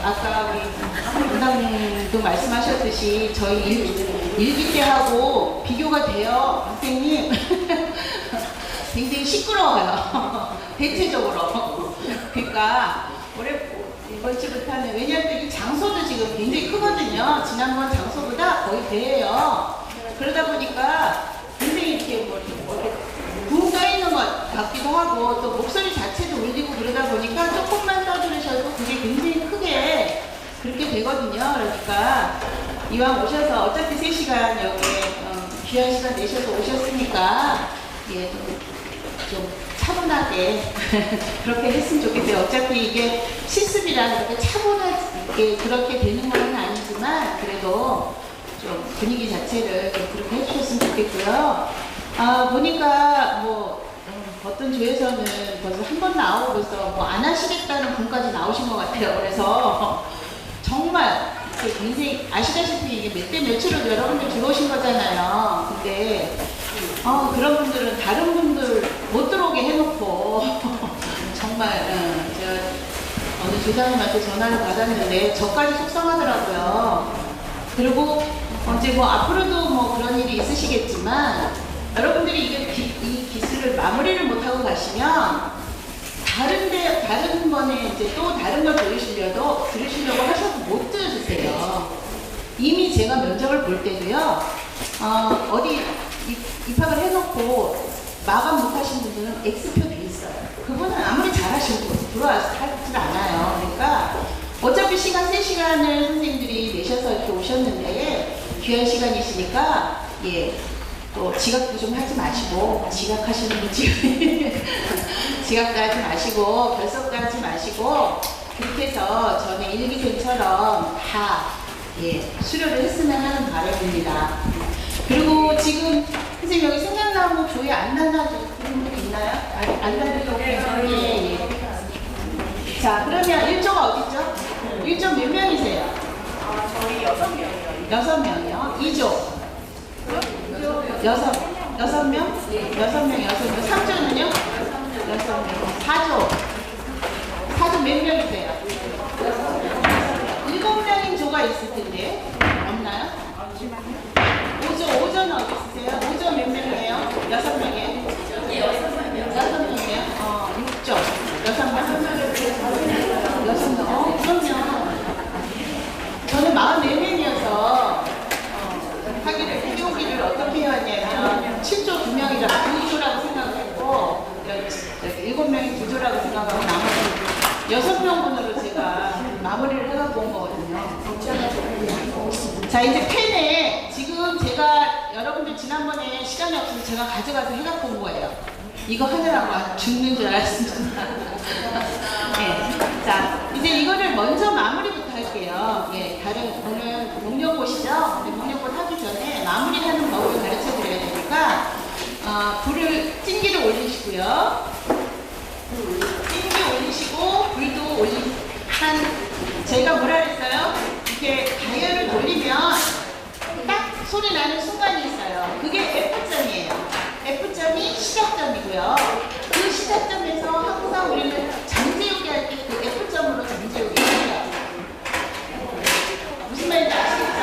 아까 우리 원장님도 말씀하셨듯이 저희 일기 때하고 비교가 돼요. 선생님. 굉장히 시끄러워요. 대체적으로. 그러니까 이번 주부터는, 왜냐하면 이 장소도 지금 굉장히 크거든요. 지난번 장소보다 거의 배예요. 그러다 보니까 굉장히 이렇게 붕 떠있는 것 같기도 하고, 또 목소리 자체도 울리고 그러다 보니까 조금만 떠들으셔도 그게 굉장히 크게 그렇게 되거든요. 그러니까 이왕 오셔서 어차피 3시간 여기에 귀한 시간 내셔서 오셨으니까 예, 좀 차분하게 그렇게 했으면 좋겠어요. 어차피 이게 실습이라 그렇게 차분하게 그렇게 되는 건 아니지만 그래도 좀 분위기 자체를 좀 그렇게 해주셨으면 좋겠고요. 보니까 뭐 어떤 조에서는 벌써 한 번 나오고 벌써 뭐 안 하시겠다는 분까지 나오신 것 같아요. 그래서 정말 굉장히 아시다시피 이게 몇 대 몇으로 여러분들 들어오신 거잖아요. 근데 그런 분들은 다른 분들 못 들어오게 해놓고 정말 제가 어느 조장님한테 전화를 받았는데 저까지 속상하더라고요. 그리고 이제 뭐 앞으로도 뭐 그런 일이 있으시겠지만 여러분들이 이 기술을 마무리를 못하고 가시면 다른 번에 이제 또 다른 걸 들으시려고 하셔도 못 들으세요. 이미 제가 면접을 볼 때도요, 어디 입학을 해놓고 마감 못하신 분들은 X표 돼 있어요. 그분은 아무리 잘하시고 들어와서 하지 않아요. 그러니까 어차피 시간 3시간을 선생님들이 내셔서 이렇게 오셨는데 귀한 시간이시니까 예. 또 지각도 좀 하지 마시고, 지각하시는 분 지각도 하지 마시고, 결석도 하지 마시고, 그렇게 해서 전에 일기생처럼 다 수료를 했으면 하는 바람입니다. 그리고 지금 선생님 여기 생각나는 조회 안 나눠주는 분 있나요? 안 나눠주고 예. 자, 그러면 1조가 어디죠? 1조 몇 명이세요? 저희 6명이요. 6명이요? 2조? 6명? 6명. 3조는요? 6명. 4조 몇 명이세요? 7명인 조가 있을 텐데 없나요? 5조는 어디 있으세요? 5조 몇 명이에요? 6명이에요? 6명이에요? 6조 6명? 6명. 그러면 저는 44명이어서 해오기를 어떻게 해왔냐면 7조 2명이라 2조라고 생각했고 7명이 2조라고 생각하고 나머지 6명분으로 제가 마무리를 해갖고 온 거거든요. 자, 이제 펜에 지금 제가 여러분들 지난번에 시간이 없어서 제가 가져가서 해갖고 온 거예요. 이거 하느라고 죽는 줄 알았습니다. 네. 자, 이제 이거를 먼저 마무리부터 할게요. 예, 오늘 목련꽃이죠? 목련꽃 하기 전에 마무리하는 법을 가르쳐 드려야 되니까, 불을, 찜기를 올리시고요. 찜기 올리시고, 불도 제가 뭐라 그랬어요? 이렇게 다이얼을 돌리면 딱 소리 나는 순간이 있어요. 그게 F점이에요. F점이 시작점이고요. 그 시작점에서 항상 우리는 잠재우기 할 때 그 F점으로 잠재우기 해요. 무슨 말인지 아시겠죠?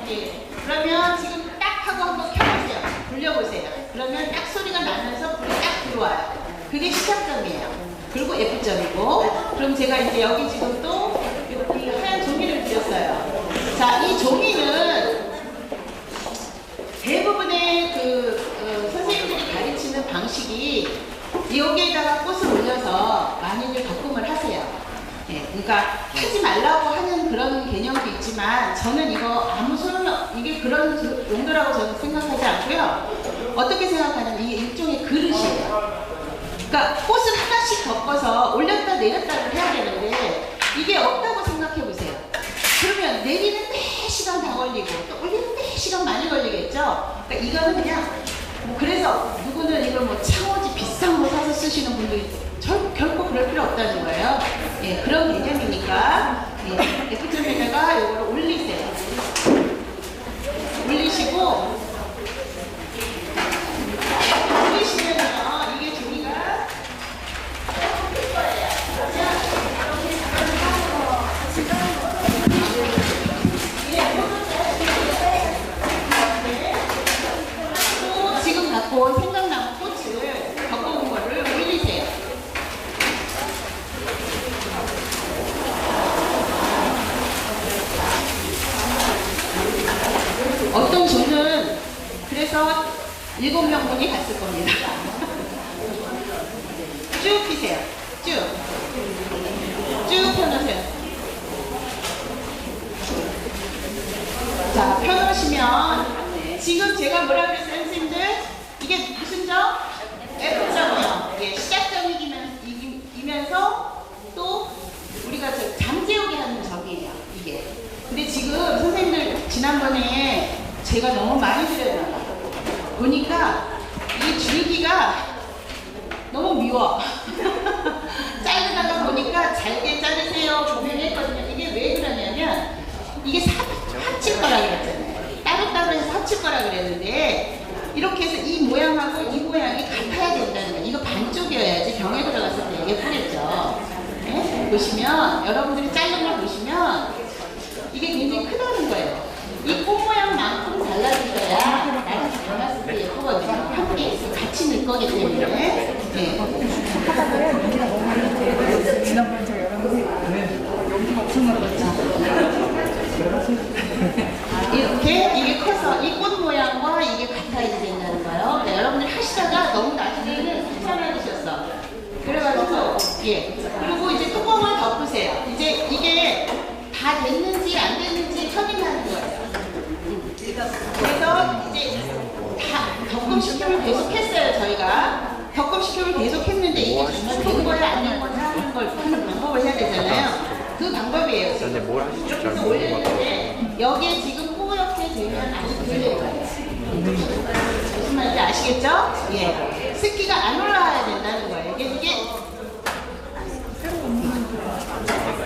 예. 그러면 지금 딱 하고 한번 켜보세요. 돌려보세요. 그러면 딱 소리가 나면서 불이 딱 들어와요. 그게 시작점이에요. 그리고 F점이고, 그럼 제가 이제 여기 지금 또 이 하얀 종이를 드렸어요. 자, 이 종이는 대부분의 선생님들이 가르치는 방식이 여기에다가 꽃을 올려서 많이들 적금을 하세요. 예, 그러니까 하지 말라고 하는 그런 개념도 있지만 저는 이거 아무 이게 그런 용도라고 저는 생각하지 않고요. 어떻게 생각하냐면 이게 일종의 그릇이에요. 그러니까 꽃을 하나씩 덮어서 올렸다 내렸다를 해야 되는데 이게 없다고 생각해 보세요. 그러면 내리는 데 시간 다 걸리고 또 올리는 데 시간 많이 걸리겠죠. 그러니까 이거는 그냥 그래서 누구는 이걸 뭐 창호지 비싼 거 사서 쓰시는 분들이 결코 그럴 필요 없다는 거예요. 예, 그런 개념이니까 F점에다가 이거를 올리세요. 올리시고 올리시면요 이게 종이가 조금 필 거예요. 7명분이 갔을 겁니다. 쭉 피세요. 쭉 펴놓으세요. 자, 펴놓으시면 지금 제가 뭐라 그랬어요, 선생님들? 이게 무슨 점? F점이요. 예, 시작점이면서 또 우리가 잠재우게 하는 점이에요, 이게. 근데 지금 선생님들 지난번에 제가 너무 많이 드렸나봐요. 보니까 이 줄기가 너무 미워. 자르다가 보니까 잘게 자르세요 조명했거든요. 이게 왜 그러냐면 이게 합칠 거라 그랬잖아요. 따로따로 해서 합칠 거라 그랬는데 이렇게 해서 이 모양하고 이 모양이 같아야 된다는 거예요. 이거 반쪽이어야지 병에 들어갔을 때 예쁘겠죠. 네? 보시면 여러분들이 자른 걸 보시면 이게 굉장히 크다는 거예요. 이 꽃 모양만큼 잘라주셔야 나중에 변했을 때 예쁘거든요. 함께 같이 넣을 거기 때문에. 네. 이렇게 이게 커서 이 꽃 모양과 이게 같아야 된다는 거예요. 네, 여러분들 하시다가 너무 나중에는 귀찮아지셨어. 그래가지고 예. 그리고 이제 뚜껑을 덮으세요. 이제 이게 다 됐는지 안 됐는지 확인하는 거예요. 그래서 이제 다 격금시킴을 계속했어요. 저희가 격금시킴을 계속했는데 이게 정말 된 거야 안 된 거야 하는 걸 하는 방법을 해야 되잖아요. 그 방법이에요. 근데 뭘 하실지 잘 이렇게 모르는 것 같아요. 올렸는데 여기에 지금 뿌옇게 되면 아직 덜 된 거예요. 무슨 말인지 아시겠죠? 예. 습기가 안 올라와야 된다는 거예요. 이게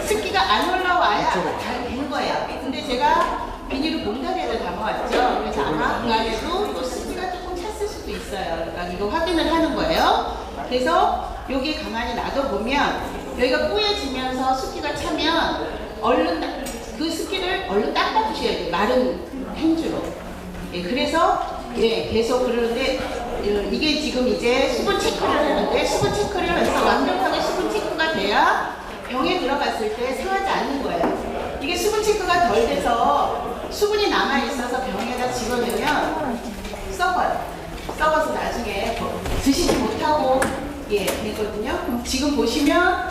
습기가 안 올라와야 잘 된 거예요. 근데 제가 비닐을 봉다리에다 담아왔죠. 그래서 아마 그 안에도 또 습기가 조금 찼을 수도 있어요. 그러니까 이거 확인을 하는 거예요. 그래서 여기 가만히 놔둬보면 여기가 뿌얘지면서 습기가 차면 얼른 그 습기를 얼른 닦아주셔야 돼요. 마른 행주로. 예, 그래서 예, 계속 그러는데 이게 지금 이제 수분 체크를 하는데 수분 체크를 해서 완벽하게 수분 체크가 돼야 병에 들어갔을 때 상하지 않는 거예요. 이게 수분 체크가 덜 돼서 수분이 남아있어서 병에다 집어넣으면 썩어요. 썩어서 나중에 드시지 못하고 예, 되거든요. 그럼 지금 보시면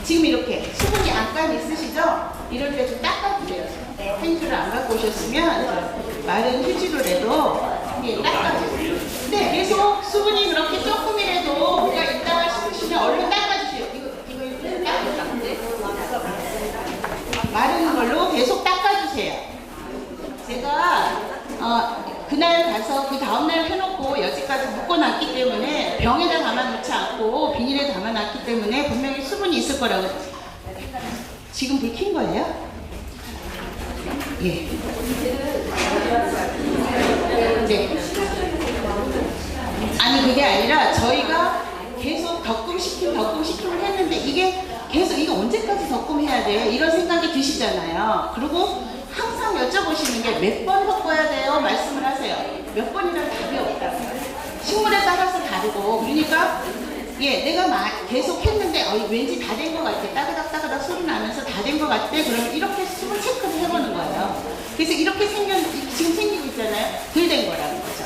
지금 이렇게 수분이 약간 있으시죠? 이럴 때 좀 닦아주세요. 행주를 안 갖고 오셨으면 마른 휴지로라도 예, 닦아주세요. 근데 계속 수분이 그렇게 조금이라도 뭐가 있다 싶으시면 얼른 닦아주세요. 이거 닦아주세요. 마른 걸로 계속 닦아주세요. 제가 그날 가서 그 다음날 해놓고 여지까지 묶어놨기 때문에 병에다 담아놓지 않고 비닐에 담아놨기 때문에 분명히 수분이 있을 거라고. 지금 불 킨 거예요? 예. 네. 아니 그게 아니라 저희가 계속 덕금시킴을 했는데 이게 계속 이거 언제까지 덕금해야 돼? 이런 생각이 드시잖아요. 그리고 항상 여쭤보시는 게 몇 번 섞어야 돼요? 말씀을 하세요. 몇 번이라는 답이 없다고요. 식물에 따라서 다르고 그러니까 예, 내가 계속 했는데 왠지 다 된 것 같아. 따그닥 소리 나면서 다 된 것 같아. 그러면 이렇게 수분 체크를 해보는 거예요. 그래서 이렇게 지금 생기고 있잖아요. 덜 된 거라는 거죠.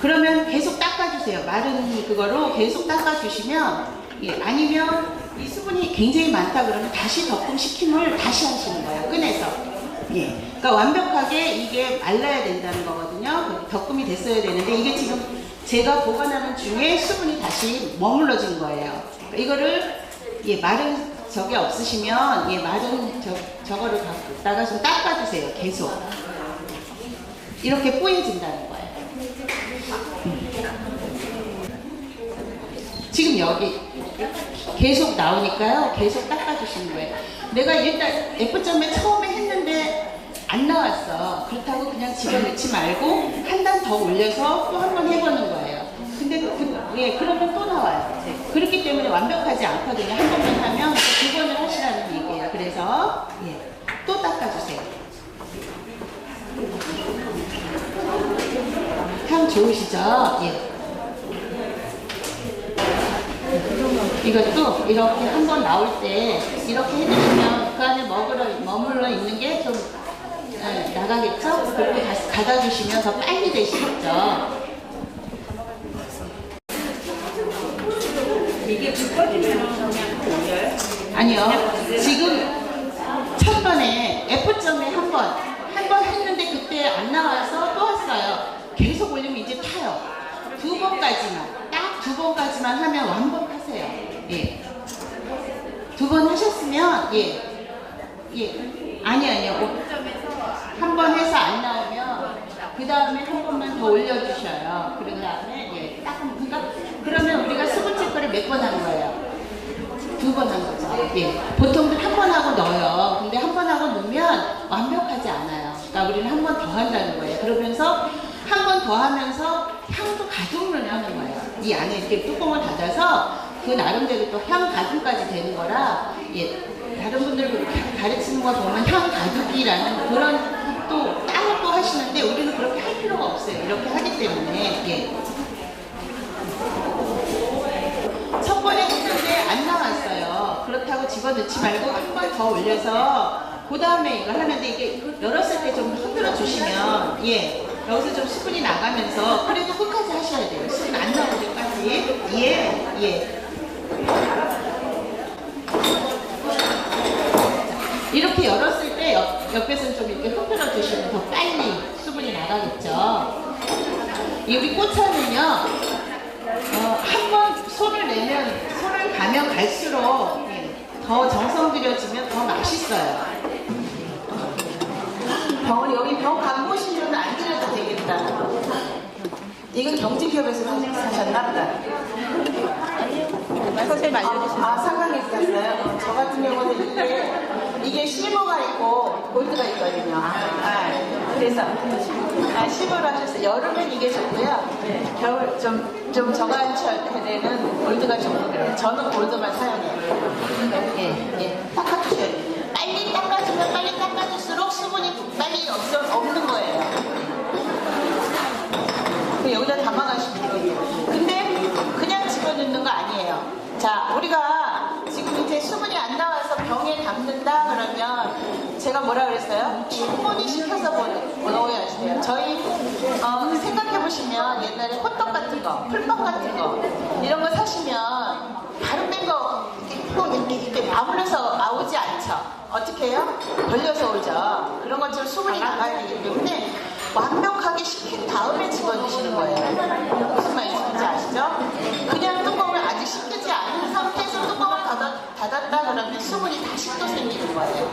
그러면 계속 닦아주세요. 마른 그거로 계속 닦아주시면 예, 아니면 이 수분이 굉장히 많다 그러면 다시 덕금시킴을 다시 하시는 거예요. 꺼내서. 예. 그러니까 완벽하게 이게 말라야 된다는 거거든요. 덕금이 됐어야 되는데 이게 지금 제가 보관하는 중에 수분이 다시 머물러진 거예요. 그러니까 이거를 예, 마른 저게 없으시면 예, 마른 저거를 갖다가 좀 닦아주세요. 계속 이렇게 뿌얘진다는 거예요. 지금 여기 계속 나오니까요. 계속 닦아주시는 거예요. 내가 일단 F점에 처음에 했는데 안 나왔어. 그렇다고 그냥 집어넣지 말고 한 단 더 올려서 또 한 번 해보는 거예요. 근데 예, 그러면 또 나와요. 그렇기 때문에 완벽하지 않거든요. 한 번만 하면 두 번을 하시라는 얘기예요. 그래서 예, 또 닦아주세요. 향 좋으시죠? 예. 이것도 이렇게 한 번 나올 때 이렇게 해주시면 그 안에 머물러 있는 게 좀 나가겠죠? 그리고 다시 닫아주시면 더 빨리 되시겠죠? 아니요. 지금 첫 번에 F점에 한 번 했는데 그때 안 나와서 또 왔어요. 계속 올리면 이제 타요. 두 번까지만, 딱 두 번까지만 하면 완벽하세요. 예. 두 번 하셨으면, 아니요. 한 번 해서 안 나오면, 그 다음에 한 번만 더 올려주셔요. 그 다음에, 그러면 우리가 수분 체크를 몇 번 한 거예요? 두 번 한 거죠. 예. 보통들 한 번 하고 넣어요. 근데 한 번 하고 넣으면 완벽하지 않아요. 그러니까 우리는 한 번 더 한다는 거예요. 그러면서 한 번 더 하면서 향도 가중을 하는 거예요. 이 안에 이렇게 뚜껑을 닫아서 그 나름대로 또 향 가중까지 되는 거라, 다른 분들 그렇게 가르치는 거 보면 향 가득이라는 그런 또 따로 또 하시는데 우리는 그렇게 할 필요가 없어요. 이렇게 하기 때문에. 첫 번에 했는데 안 나왔어요. 그렇다고 집어넣지 말고 한 번 더 올려서 그 다음에 이걸 하는데 이게 열었을 때 좀 흔들어 주시면 여기서 좀 수분이 나가면서 그래도 끝까지 하셔야 돼요. 수분 안 나올 때까지. 이렇게 열었을 때 옆에서는 좀 이렇게 흔들어 주시면 더 빨리 수분이 나가겠죠. 우리 꽃차는요, 한 번 손을 가면 갈수록 더 정성 들여지면 더 맛있어요. 여기 병 간 보신 분은 안 드려도 되겠다. 이건 경제기업에서 사셨나 보다. 선생님 알려주세요. 상관있었어요. 저 같은 경우는 이게 실버가 있고 골드가 있거든요. 그래서 실버로 하셨어요. 여름엔 이게 좋고요. 겨울 좀 저간철에는 골드가 좋고 그래요. 저는 골드만 사용해요. 닦아주셔야 돼요. 빨리 닦아주면 빨리 닦아줄수록 수분이 빨리 없는 거예요. 여기다 담아가시면 되겠네요. 근데 그냥 집어넣는 거 아니에요. 자, 우리가 지금 이제 수분이 안 나와서 병에 담는다 그러면 제가 뭐라 그랬어요? 충분히 식혀서 넣어야 돼요. 저희 생각해보시면 옛날에 호떡 같은 거, 풀빵 같은 거 이런 거 사시면 다른 거 이렇게 아물러서 나오지 않죠. 어떻게 해요? 벌려서 오죠. 그런 것처럼 수분이 나가야 되기 때문에 완벽하게 식힌 다음에 집어넣으시는 거예요. 무슨 말씀인지 아시죠? 그냥 뚜껑을 아직 식히지 않은 상태에서 뚜껑을 닫았다 그러면 수분이 다시 또 생기는 거예요.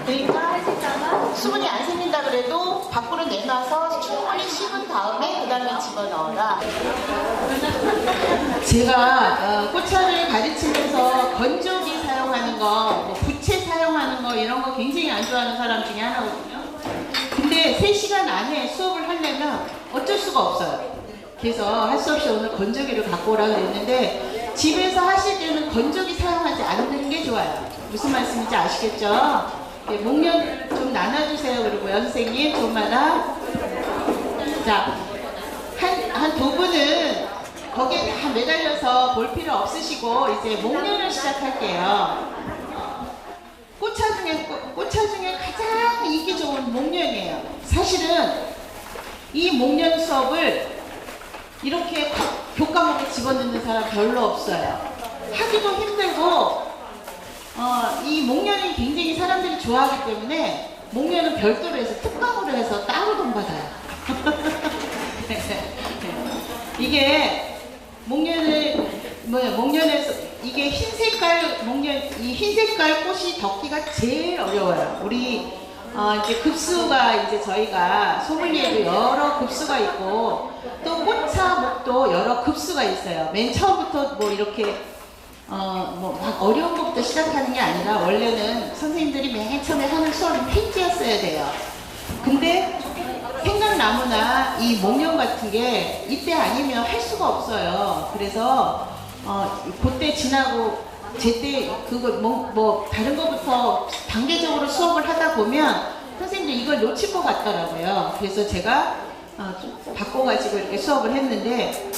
그러니까 수분이 안 생긴다 그래도 밖으로 내놔서 충분히 식은 다음에 그 다음에 집어넣어라. 제가 꽃차를 가르치면서 건조기 사용하는 거, 부채 사용하는 거 이런 거 굉장히 안 좋아하는 사람 중에 하나거든요. 근데 3시간 안에 수업을 하려면 어쩔 수가 없어요. 그래서 할 수 없이 오늘 건조기를 갖고 오라고 했는데 집에서 하실 때는 건조기 사용하지 않는 게 좋아요. 무슨 말씀인지 아시겠죠? 목련 좀 나눠주세요. 그리고요, 선생님 좀마다. 자, 한 두 분은 거기에 다 매달려서 볼 필요 없으시고 이제 목련을 시작할게요. 꽃차 중에 가장 인기 좋은 목련이에요. 사실은 이 목련 수업을 이렇게 교과목에 집어넣는 사람 별로 없어요. 하기도 힘들고 이 목련이 굉장히 사람들이 좋아하기 때문에 목련은 별도로 해서 특강으로 해서 따로 돈 받아요. 이게 목련에서 이게 흰색깔 이 흰색깔 꽃이 덮기가 제일 어려워요. 우리 이제 급수가 이제 저희가 소믈리에도 여러 급수가 있고 또 꽃차목도 여러 급수가 있어요. 맨 처음부터 뭐 이렇게 막 어려운 것부터 시작하는 게 아니라 원래는 선생님들이 맨 처음에 하는 수업이 페인트였어야 돼요. 근데 생강나무나 이 목련 같은 게 이때 아니면 할 수가 없어요. 그래서 그때 지나고 제때 그거 다른 거부터 단계적으로 수업을 하다 보면 선생님들 이걸 놓칠 것 같더라고요. 그래서 제가 좀 바꿔가지고 이렇게 수업을 했는데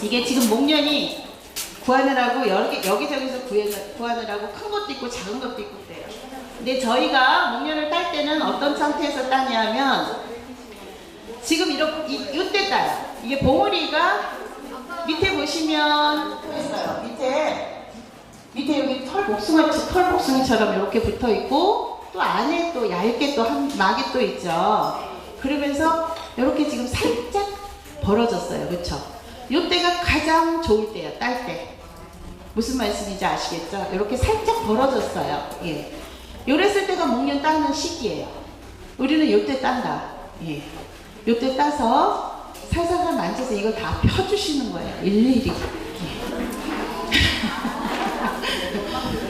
이게 지금 목련이 구하느라고 여기저기서 구하느라고 큰 것도 있고 작은 것도 있고 그래요. 근데 저희가 목련을 딸 때는 어떤 상태에서 따냐면 지금 이때 따요. 이게 봉우리가 밑에 보시면 있어요. 밑에 밑에 여기 털복숭이처럼 이렇게 붙어 있고 또 안에 또 얇게 또 한 막이 또 있죠. 그러면서 이렇게 지금 살짝 벌어졌어요. 그렇죠? 이때가 가장 좋을 때예요. 딸 때. 무슨 말씀인지 아시겠죠? 이렇게 살짝 벌어졌어요. 예. 요랬을 때가 목련 따는 시기예요. 우리는 이때 딴다. 예. 이때 따서 살살살 만져서 이걸 다 펴주시는 거예요. 일일이.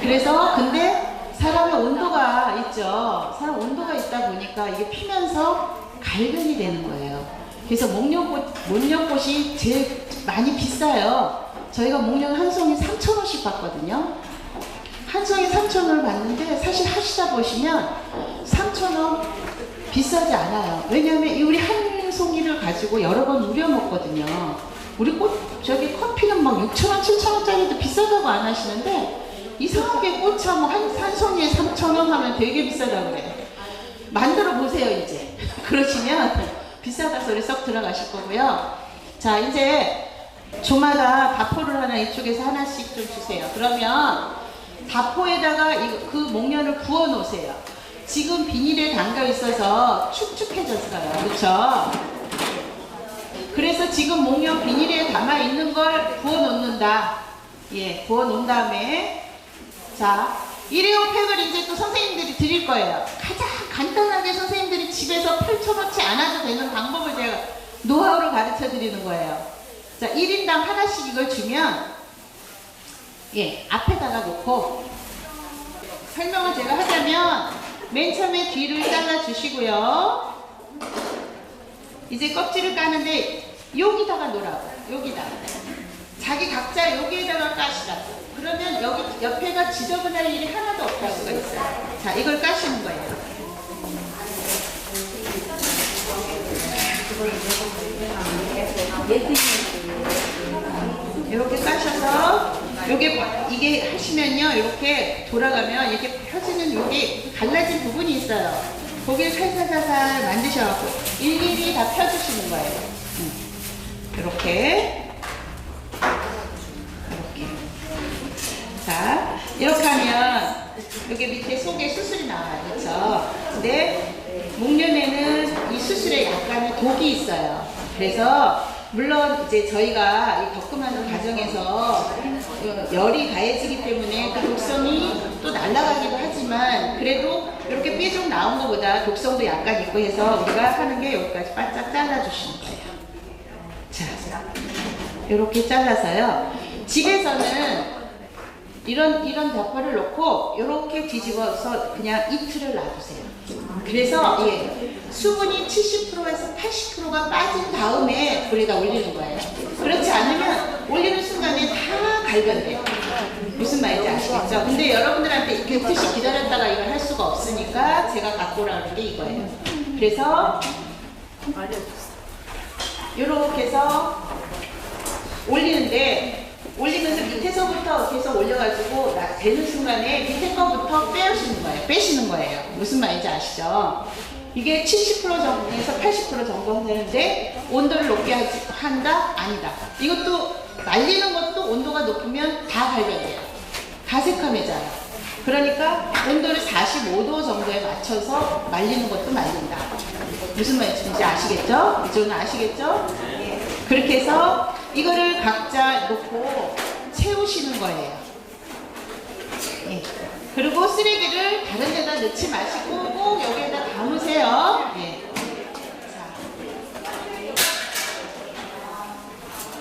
그래서 근데 사람의 온도가 있죠. 사람 온도가 있다 보니까 이게 피면서 갈변이 되는 거예요. 그래서 목련꽃이 제일 많이 비싸요. 저희가 목련 한 송이 3,000원씩 받거든요. 한 송이 3,000원을 받는데 사실 하시다 보시면 3,000원 비싸지 않아요. 왜냐하면 우리 한 송이를 가지고 여러 번 우려 먹거든요. 우리 저기 커피는 막 6,000원, 7,000원짜리도 비싸다고 안 하시는데 이상하게 꽃차 뭐 한 송이에 3,000원 하면 되게 비싸다고 그래요. 만들어 보세요 이제. 그러시면 비싸다 소리 썩 들어가실 거고요. 자, 이제 조마다 다포를 하나 이쪽에서 하나씩 좀 주세요. 그러면 다포에다가 그 목련을 부어 놓으세요. 지금 비닐에 담가 있어서 축축해졌어요. 그렇죠? 그래서 지금 목련 비닐에 담아 있는 걸 부어 놓는다. 예, 부어 놓은 다음에 자, 일회용 팩을 이제 또 선생님들이 드릴 거예요. 가장 간단하게 선생님들이 집에서 펼쳐놓지 않아도 되는 방법을 제가 노하우를 가르쳐 드리는 거예요. 자, 1인당 하나씩 이걸 주면 예, 앞에다가 놓고 설명을 제가 하자면 맨 처음에 뒤를 잘라 주시고요. 이제 껍질을 까는데 여기다가 놓으라고. 여기다. 자기 각자 여기에다가 까시라고. 그러면 여기 옆에가 지저분할 일이 하나도 없다고 있어요. 자, 이걸 까시는 거예요. 이렇게 까셔서 이게 하시면요, 이렇게 돌아가면 이렇게 펴지는 여기 갈라진 부분이 있어요. 거기를 살살살살 만드셔갖고 일일이 다 펴주시는 거예요. 이렇게. 자, 이렇게 하면 여기 밑에 속에 수술이 나와요. 그렇죠? 근데 목련에는 이 수술에 약간의 독이 있어요. 그래서 물론 이제 저희가 이 덕금하는 과정에서 열이 가해지기 때문에 그 독성이 또 날아가기도 하지만 그래도 이렇게 삐죽 나온 것보다 독성도 약간 있고 해서 우리가 하는 게 여기까지 바짝 잘라주시는 거예요. 자, 이렇게 잘라서요. 집에서는 이런 덮어를 놓고 이렇게 뒤집어서 그냥 이틀을 놔두세요. 그래서 예, 수분이 70%에서 80%가 빠진 다음에 불에다 올리는 거예요. 그렇지 않으면 올리는 순간에 다 갈변돼요. 무슨 말인지 아시겠죠? 근데 여러분들한테 이렇게 뜻이 기다렸다가 이걸 할 수가 없으니까 제가 갖고 오라는 게 이거예요. 그래서 이렇게 해서 올리면서 밑에서부터 계속 올려가지고 되는 순간에 밑에 거부터 빼시는 거예요. 무슨 말인지 아시죠? 이게 70% 정도에서 80% 정도 하는데 온도를 높게 한다? 아니다. 이것도 말리는 것도 온도가 높으면 다 갈변돼요. 다 새카매져요. 그러니까 온도를 45도 정도에 맞춰서 말리는 것도 말린다. 무슨 말인지 아시겠죠? 이쪽은 아시겠죠? 그렇게 해서 이거를 각자 놓고 채우시는 거예요. 예. 그리고 쓰레기를 다른 데다 넣지 마시고 꼭 여기에다 담으세요. 예. 자,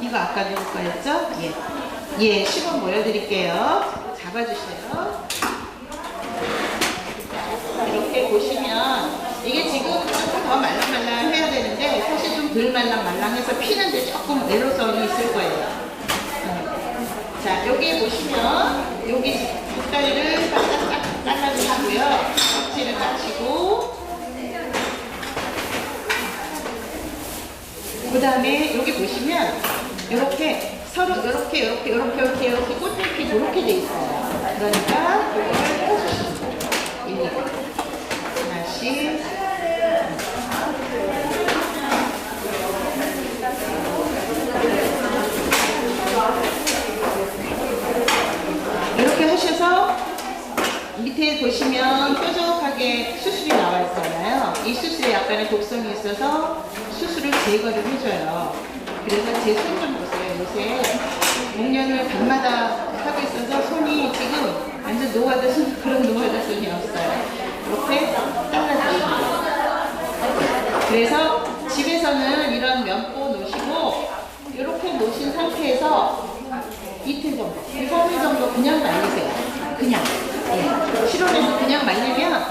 이거 아까 넣을 거였죠? 예. 예, 시범 보여드릴게요. 잡아주세요. 이렇게 보시면 이게 지금 조금 더 말랑말랑 해야 되는데 사실 좀 덜 말랑말랑해서 피는데 조금 내로성이 있을 거예요. 자, 여기 보시면 여기 뒷다리를 바짝 잘라주시고요. 껍질을 까시고 그 다음에 여기 보시면 이렇게 서로 이렇게 꽃잎이 이렇게 돼 있어요. 그러니까 이걸 펴주시면 돼요. 하나씩 이렇게 여기 보시면 뾰족하게 수술이 나와 있잖아요. 이 수술에 약간의 독성이 있어서 수술을 제거를 해줘요. 그래서 제 손 좀 보세요. 요새 목련을 밤마다 하고 있어서 손이 지금 완전 노가다 손, 그런 노가다 손이 없어요. 이렇게 잘라주시면 돼요. 그래서 집에서는 이런 면보 놓으시고 이렇게 놓으신 상태에서 이틀 정도, 2, 3일 정도 그냥 말리세요. 그냥. 예. 실온에서 그냥 말리면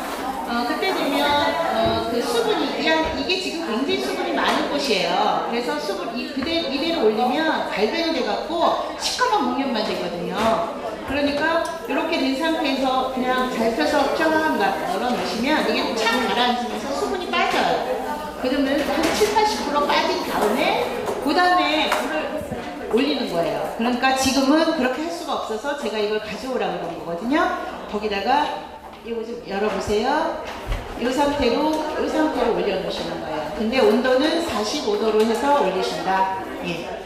그때 되면 그 수분이 이게 지금 굉장히 수분이 많은 곳이에요. 그래서 수분 이대로 올리면 갈변이 돼갖고 시커먼 목련만 되거든요. 그러니까 이렇게 된 상태에서 그냥 잘 펴서 쫙 널어 놓으시면 이게 착 가라앉으면서 수분이 빠져요. 그러면 한 7, 80% 빠진 다음에 그 다음에 물을 올리는 거예요. 그러니까 지금은 그렇게 할 수가 없어서 제가 이걸 가져오라고 그런 거거든요. 거기다가 이거 좀 열어보세요. 이 상태로 올려놓으시는 거예요. 근데 온도는 45도로 해서 올리신다. 예.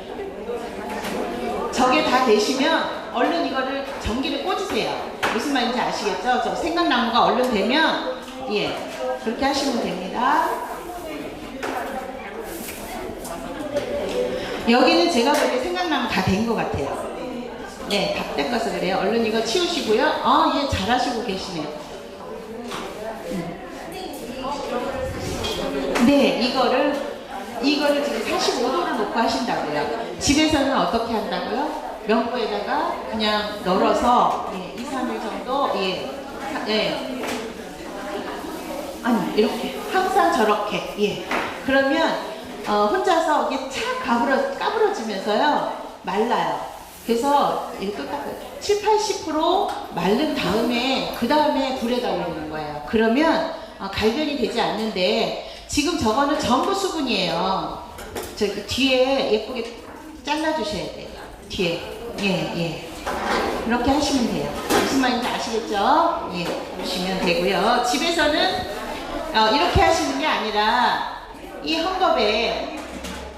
저게 다 되시면 얼른 이거를 전기를 꽂으세요. 무슨 말인지 아시겠죠? 저 생강나무가 얼른 되면 예 그렇게 하시면 됩니다. 여기는 제가 볼 때 생강나무 다 된 것 같아요. 네, 다 닦아서 그래요. 얼른 이거 치우시고요. 아, 예, 잘하시고 계시네요. 네, 이거를 지금 45도를 놓고 하신다고요. 집에서는 어떻게 한다고요? 면보에다가 그냥 널어서 예, 2, 3일 정도 예. 아니, 이렇게 항상 저렇게 예. 그러면 혼자서 이게 착 까부러지면서요 말라요. 그래서 이렇게 딱 7, 80% 마른 다음에 그 다음에 불에다 올리는 거예요. 그러면 갈변이 되지 않는데 지금 저거는 전부 수분이에요. 저기 뒤에 예쁘게 잘라주셔야 돼요. 뒤에 예. 이렇게 하시면 돼요. 무슨 말인지 아시겠죠? 예, 보시면 되고요. 집에서는 이렇게 하시는 게 아니라 이 헝겊에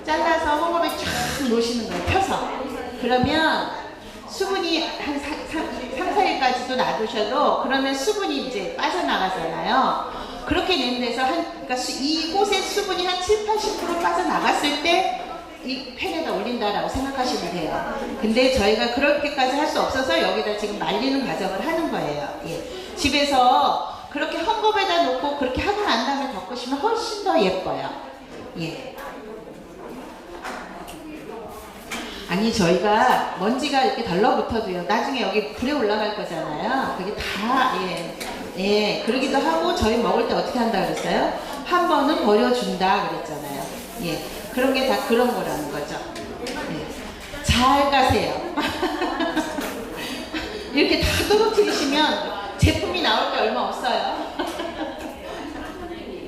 잘라서 헝겊에 쫙 놓으시는 거예요. 펴서. 그러면 수분이 한 3, 4일까지도 놔두셔도 그러면 수분이 이제 빠져나가잖아요. 그렇게 된 데서 그러니까 이곳의 수분이 한 7, 80% 빠져나갔을 때 이 팬에다 올린다라고 생각하시면 돼요. 근데 저희가 그렇게까지 할 수 없어서 여기다 지금 말리는 과정을 하는 거예요. 예. 집에서 그렇게 헝겊에다 놓고 그렇게 하고 난 다음에 덮으시면 훨씬 더 예뻐요. 예. 아니 저희가 먼지가 이렇게 덜러붙어도요. 나중에 여기 불에 올라갈 거잖아요. 그게 다 예. 그러기도 하고 저희 먹을 때 어떻게 한다 그랬어요? 한 번은 버려준다 그랬잖아요. 예. 그런 게 다 그런 거라는 거죠. 예. 잘 가세요. 이렇게 다 떨어뜨리시면 제품이 나올 게 얼마 없어요.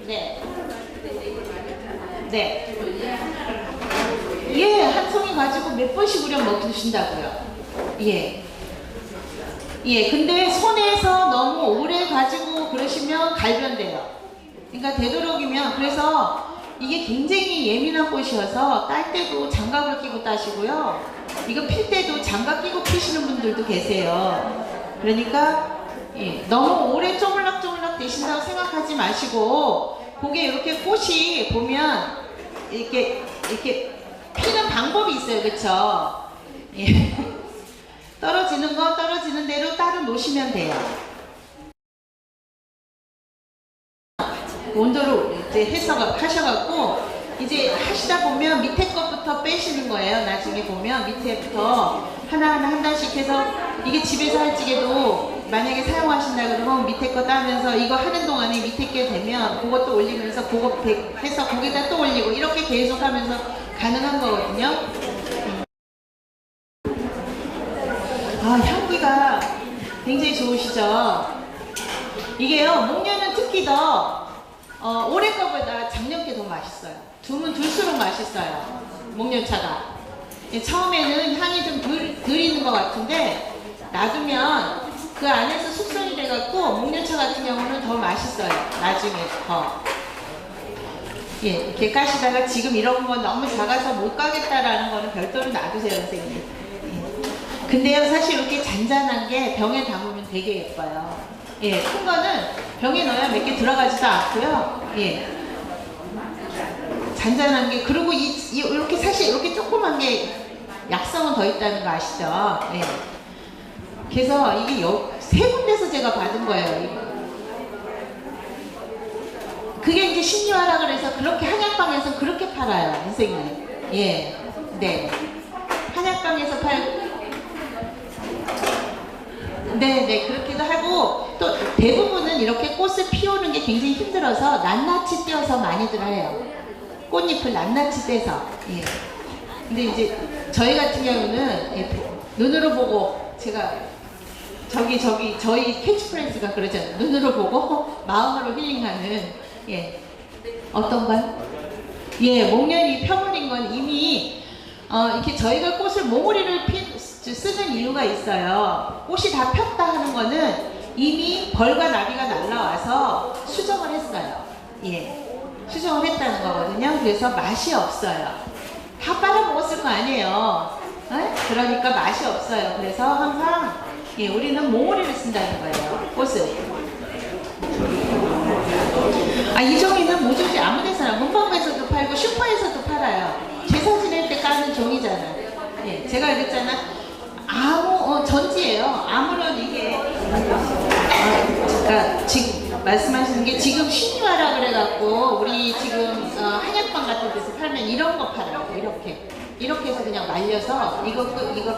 네. 네. 예, 한 송이 가지고 몇 번씩 우려 먹으신다고요. 예. 예, 근데 손에서 너무 오래 가지고 그러시면 갈변돼요. 그러니까 되도록이면, 그래서 이게 굉장히 예민한 꽃이어서 딸 때도 장갑을 끼고 따시고요. 이거 필 때도 장갑 끼고 피시는 분들도 계세요. 그러니까, 예, 너무 오래 쪼물락쪼물락 되신다고 생각하지 마시고, 그게 이렇게 꽃이 보면, 이렇게 피는 방법이 있어요. 그쵸? 예. 떨어지는 거 떨어지는 대로 따로 놓으시면 돼요. 온도로 이제 하셔갖고 이제 하시다 보면 밑에 것부터 빼시는 거예요. 나중에 보면 밑에부터 하나하나 한 단씩 해서 이게 집에서 할 찌개도 만약에 사용하신다 그러면 밑에 거 따면서 이거 하는 동안에 밑에 게 되면 그것도 올리면서 그거 해서 거기다 또 올리고 이렇게 계속 하면서 가능한 거거든요. 아, 향기가 굉장히 좋으시죠? 이게요, 목련은 특히 더 올해 거보다 작년 게 더 맛있어요. 두면 둘수록 맛있어요. 목련차가. 처음에는 향이 좀 덜 있는 것 같은데 놔두면 그 안에서 숙성이 돼갖고 목련차 같은 경우는 더 맛있어요. 나중에 더. 예, 이렇게 까시다가 지금 이런 건 너무 작아서 못 가겠다라는 거는 별도로 놔두세요, 선생님. 예. 근데요, 사실 이렇게 잔잔한 게 병에 담으면 되게 예뻐요. 예, 큰 거는 병에 넣어야 몇 개 들어가지도 않고요. 예. 잔잔한 게, 그리고 이렇게 사실 이렇게 조그만 게 약성은 더 있다는 거 아시죠? 예. 그래서 이게 세 군데서 제가 받은 거예요. 그게 이제 신유하라 그래서 그렇게 한약방에서 그렇게 팔아요, 선생님. 예. 네. 한약방에서 네, 그렇기도 하고, 또 대부분은 이렇게 꽃을 피우는 게 굉장히 힘들어서 낱낱이 떼어서 많이들 해요. 꽃잎을 낱낱이 떼서. 예. 근데 이제 저희 같은 경우는 눈으로 보고, 제가 저희 캐치프레이즈가 그러잖아요. 눈으로 보고 마음으로 힐링하는. 예. 어떤 거요? 예, 목련이 펴버린 건 이미 이렇게 저희가 꽃을 몽우리를 쓰는 이유가 있어요. 꽃이 다 폈다 하는 거는 이미 벌과 나비가 날라와서 수정을 했어요. 예, 수정을 했다는 거거든요. 그래서 맛이 없어요. 다 빨아먹었을 거 아니에요. 에? 그러니까 맛이 없어요. 그래서 항상 예, 우리는 몽우리를 쓴다는 거예요. 꽃을. 이 종이는 모조지 아무 데서나 문방구에서도 팔고 슈퍼에서도 팔아요. 제사 지낼 때 까는 종이잖아. 예, 제가 그랬잖아. 전지예요. 아무런 이게 그러니까 지금 말씀하시는 게 지금 신유하라 그래갖고 우리 지금 한약방 같은 데서 팔면 이런 거 팔아요. 이렇게 해서 그냥 말려서 이거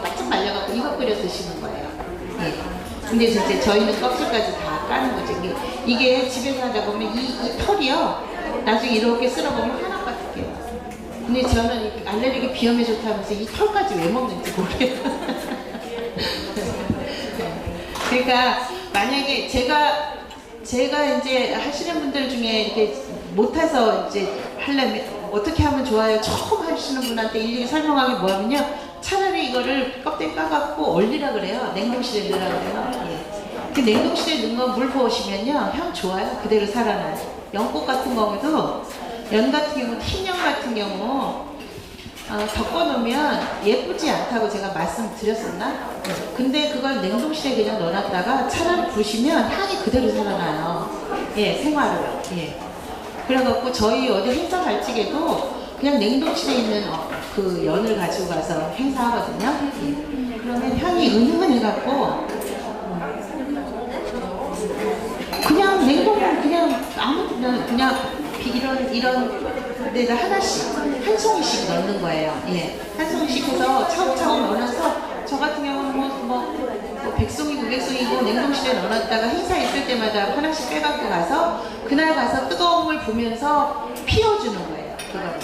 바짝 말려갖고 이거 끓여 드시는 거예요. 예. 근데 진짜 저희는 껍질까지 다 까는 거죠. 이게 집에서 하다 보면 이 털이요. 나중에 이렇게 쓸어보면 하나밖에 없게요. 근데 저는 알레르기 비염에 좋다면서 이 털까지 왜 먹는지 모르겠어요. 그러니까 만약에 제가 이제 하시는 분들 중에 이렇게 못해서 이제 하려면 어떻게 하면 좋아요? 처음 하시는 분한테 일일이 설명하기 뭐하면요. 차라리 이거를 껍데기 까갖고 얼리라 그래요. 냉동실에 넣으라 그래요. 예. 그 냉동실에 넣은 거 물 부으시면요. 향 좋아요. 그대로 살아나요. 연꽃 같은 경우도 연 같은 경우, 흰연 같은 경우 덮어놓으면 예쁘지 않다고 제가 말씀드렸었나? 근데 그걸 냉동실에 그냥 넣어놨다가 차라리 부으시면 향이 그대로 살아나요. 예, 생화로요. 예. 그래갖고 저희 어디 행사 갈 적에도 그냥 냉동실에 있는 그 연을 가지고 가서 행사하거든요. 예. 그러면 향이 은은해갖고 그냥 냉동은 그냥 아무데나 그냥 이런 데다 하나씩 한 송이씩 넣는 거예요. 예, 한 송이씩 해서 차곡차곡 넣어놔서 저 같은 경우는 뭐 100송이고 200송이고 냉동실에 넣어놨다가 행사 있을 때마다 하나씩 빼갖고 가서 그날 가서 뜨거운 물 부으면서 피워주는 거예요. 그거를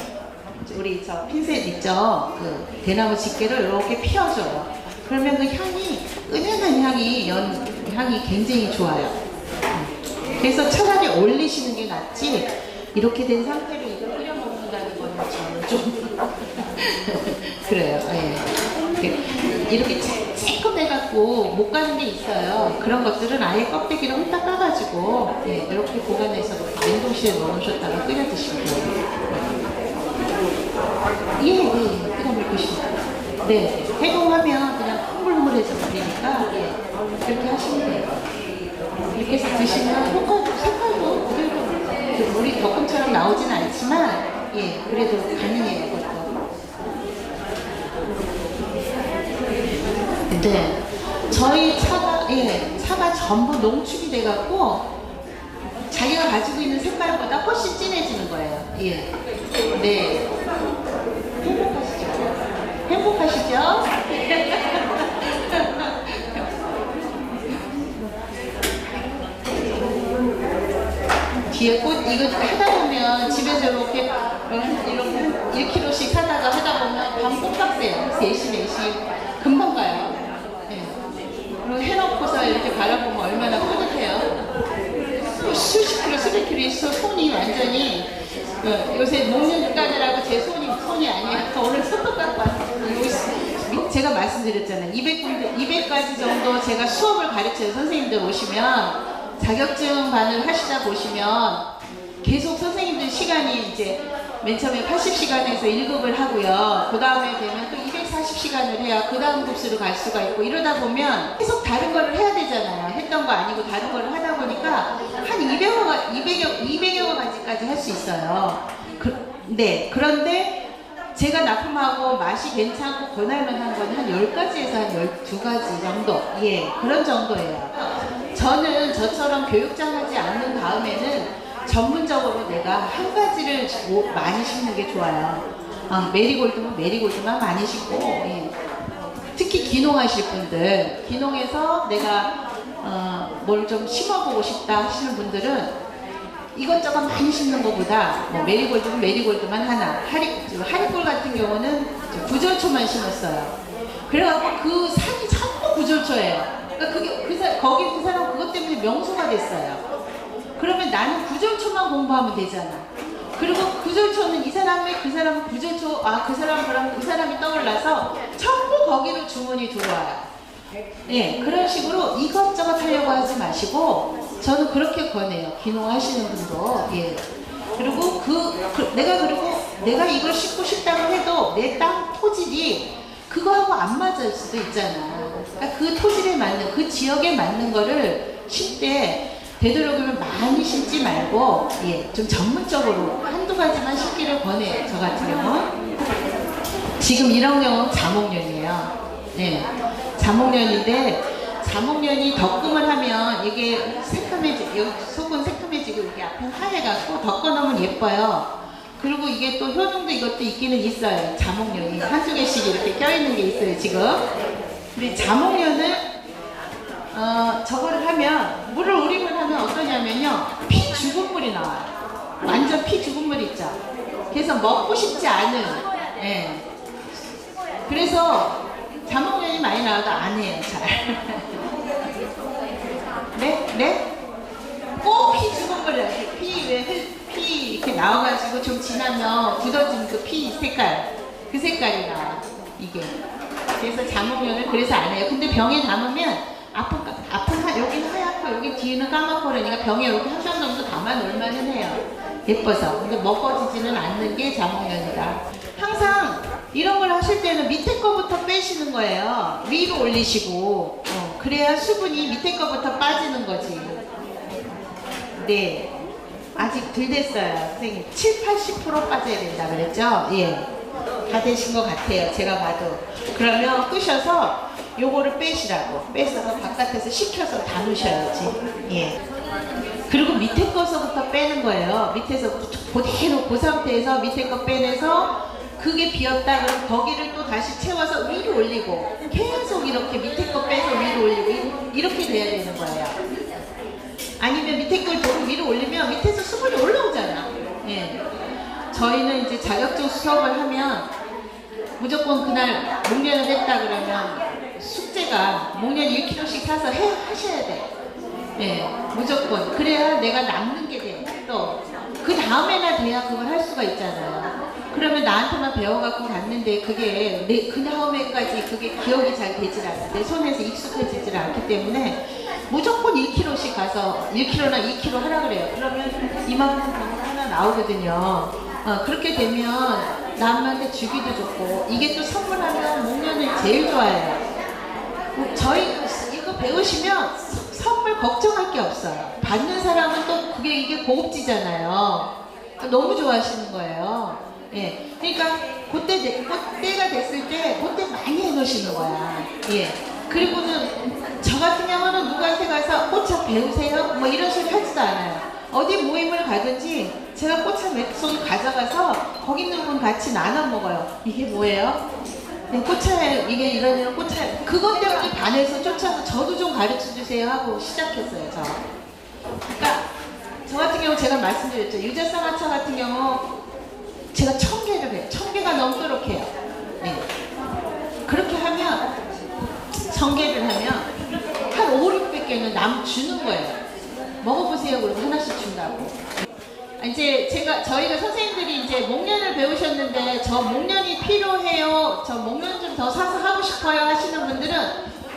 우리 저 핀셋 있죠? 그 대나무 집게를 이렇게 피워줘요. 그러면 그 향이 은은한 향이 연 향이 굉장히 좋아요. 그래서 차라리 올리시는 게 낫지 이렇게 된 상태로 이걸 끓여 먹는다는 거는 저는 좀 그래요. 예. 이렇게 쬐끔해갖고 못 가는 게 있어요. 그런 것들은 아예 껍데기를 홀딱 까가지고 예, 이렇게 보관해서 냉동실에 넣어놓으셨다가 끓여 드시면 돼요. 예, 끓여 먹으시면 네, 해동하면 그냥 흐물흐물해져 버리니까 예, 그렇게 하시면 돼요. 이렇게 해서 드시면 색깔도 그대로 물이 덕분처럼 나오진 않지만 예, 그래도 가능해요. 그것도. 네, 저희 차가 전부 농축이 돼갖고 자기가 가지고 있는 색깔보다 훨씬 진해지는 거예요. 예, 네, 행복하시죠? 뒤에 꽃 이거 하다 보면 집에서 이렇게 1kg씩 하다 보면 밤 깜빡세요. 3시, 4시 금방 가요. 네. 그리고 해놓고서 이렇게 바라보면 얼마나 뿌듯해요. 수십 킬로, 수백 킬로 있어. 손이 완전히 요새 목련가느라고 제 손이 아니에요. 오늘 손톱 갖고 왔어요. 제가 말씀드렸잖아요. 200가지 정도 제가 수업을 가르쳐요. 선생님들 오시면 자격증 반을 하시다 보시면 계속 선생님들 시간이 이제 맨 처음에 80시간에서 1급을 하고요. 그 다음에 되면 또 240시간을 해야 그 다음 급수로 갈 수가 있고 이러다 보면 계속 다른 거를 해야 되잖아요. 했던 거 아니고 다른 거를 하다 보니까 한 200여 가지까지 할 수 있어요. 네, 그런데 제가 납품하고 맛이 괜찮고 권할만한 건 한 10가지에서 한 12가지 정도. 예, 그런 정도예요. 저는 저처럼 교육장 하지 않는 다음에는 전문적으로 내가 한 가지를 많이 심는 게 좋아요. 메리골드면 메리골드만 많이 심고, 예. 특히 기농하실 분들, 기농에서 내가 뭘 좀 심어보고 싶다 하시는 분들은 이것저것 많이 심는 것보다 뭐 메리골드면 메리골드만 하나, 하리골 같은 경우는 구절초만 심었어요. 그래갖고 그 산이 전부 구절초예요. 그러니까 거기 그 사람 그것 때문에 명소가 됐어요. 그러면 나는 구절초만 공부하면 되잖아. 그리고 구절초는 이 사람의 그 사람은 구절초, 그 사람 그럼 그 사람이 떠올라서 전부 거기로 주문이 들어와요. 예, 그런 식으로 이것저것 하려고 하지 마시고 저는 그렇게 권해요. 기농하시는 분도. 예. 그리고 내가 이걸 심고 싶다고 해도 내 땅 토질이 그거하고 안 맞을 수도 있잖아. 그러니까 그 토질에 맞는, 그 지역에 맞는 거를 심때 되도록이면 많이 심지 말고, 예, 좀 전문적으로 한두 가지만 심기를 권해요. 저 같은 경우는. 지금 이런 경우는 자목련이에요. 네, 자목련인데, 자목련이 덕금을 하면 이게 새까매지고, 속은 새까매지고, 이게 앞에 하얘갖고 덕궈놓으면 예뻐요. 그리고 이게 또 효능도 이것도 있기는 있어요. 자목련이 한두 개씩 이렇게 껴있는 게 있어요, 지금. 근데 자목련은 저거를 하면, 물을 우리물 하면 어떠냐면요, 피 죽은 물이 나와요. 완전 피 죽은 물 있죠. 그래서 먹고 싶지 않은, 예. 그래서 자목련이 많이 나와도 안 해요, 잘. 네? 네? 꼭 피 죽은 물이에요. 피 이렇게 나와가지고 좀 지나면 굳어진 그 피 색깔, 그 색깔이 나와요, 이게. 그래서 자목련을 그래서 안 해요. 근데 병에 담으면 여기는 하얗고 여기 뒤에는 까맣고 그러니까 병에 이렇게 한 장 정도 담아 놓을만은 해요. 예뻐서. 근데 먹어지지는 않는 게 자목련이다. 항상 이런 걸 하실 때는 밑에 거부터 빼시는 거예요. 위로 올리시고. 그래야 수분이 밑에 거부터 빠지는 거지. 네. 아직 덜 됐어요. 선생님. 70~80% 빠져야 된다 그랬죠? 예. 다 되신 것 같아요. 제가 봐도. 그러면 끄셔서 요거를 빼시라고. 빼서 바깥에서 식혀서 담으셔야지. 예. 그리고 밑에 거서부터 빼는 거예요. 밑에서 그대로 그 상태에서 밑에 거 빼내서 그게 비었다 그러면 거기를 또 다시 채워서 위로 올리고 계속 이렇게 밑에 거 빼서 위로 올리고 이렇게 돼야 되는 거예요. 아니면 밑에 걸 도로 위로 올리면 밑에서 수분이 올라오잖아. 예. 저희는 이제 자격증 수업을 하면 무조건 그날 목련을 했다 그러면 숙제가 목련 1kg씩 사서 하셔야 돼. 예, 무조건. 그래야 내가 남는 게 돼. 또 그 다음에나 돼야 그걸 할 수가 있잖아요. 그러면 나한테만 배워갖고 갔는데 그게 그 다음에까지 그게 기억이 잘 되질 않아. 내 손에서 익숙해지질 않기 때문에 무조건 1kg씩 가서 1kg나 2kg 하라 그래요. 그러면 이만큼 하나 나오거든요. 그렇게 되면 남한테 주기도 좋고 이게 또 선물하면 목련을 제일 좋아해요. 저희 이거 배우시면 선물 걱정할 게 없어요. 받는 사람은 또 이게 고급지잖아요. 너무 좋아하시는 거예요. 예. 그러니까 그때가 됐을 때 그때 많이 해놓으시는 거야. 예. 그리고는 저 같은 경우는 누구한테 가서 꽃차 배우세요? 뭐 이런 소리 하지도 않아요. 어디 모임을 가든지 제가 꽃차 몇 송 가져가서 거기 있는 분 같이 나눠 먹어요. 이게 뭐예요? 네, 꽃차에 이게 이런 꽃차 그것 때문에 반해서 쫓아서 저도 좀 가르쳐 주세요 하고 시작했어요. 그러니까 저 같은 경우 제가 말씀드렸죠. 유자쌍화차 같은 경우 제가 1000개를 해요. 1000개가 넘도록 해요. 네. 그렇게 하면 1000개를 하면 한 500~600개는 주는 거예요. 먹어보세요. 그러고 하나씩 준다고. 이제 저희가 선생님들이 이제 목련을 배우셨는데 저 목련이 필요해요. 저 목련 좀 더 사서 하고 싶어요 하시는 분들은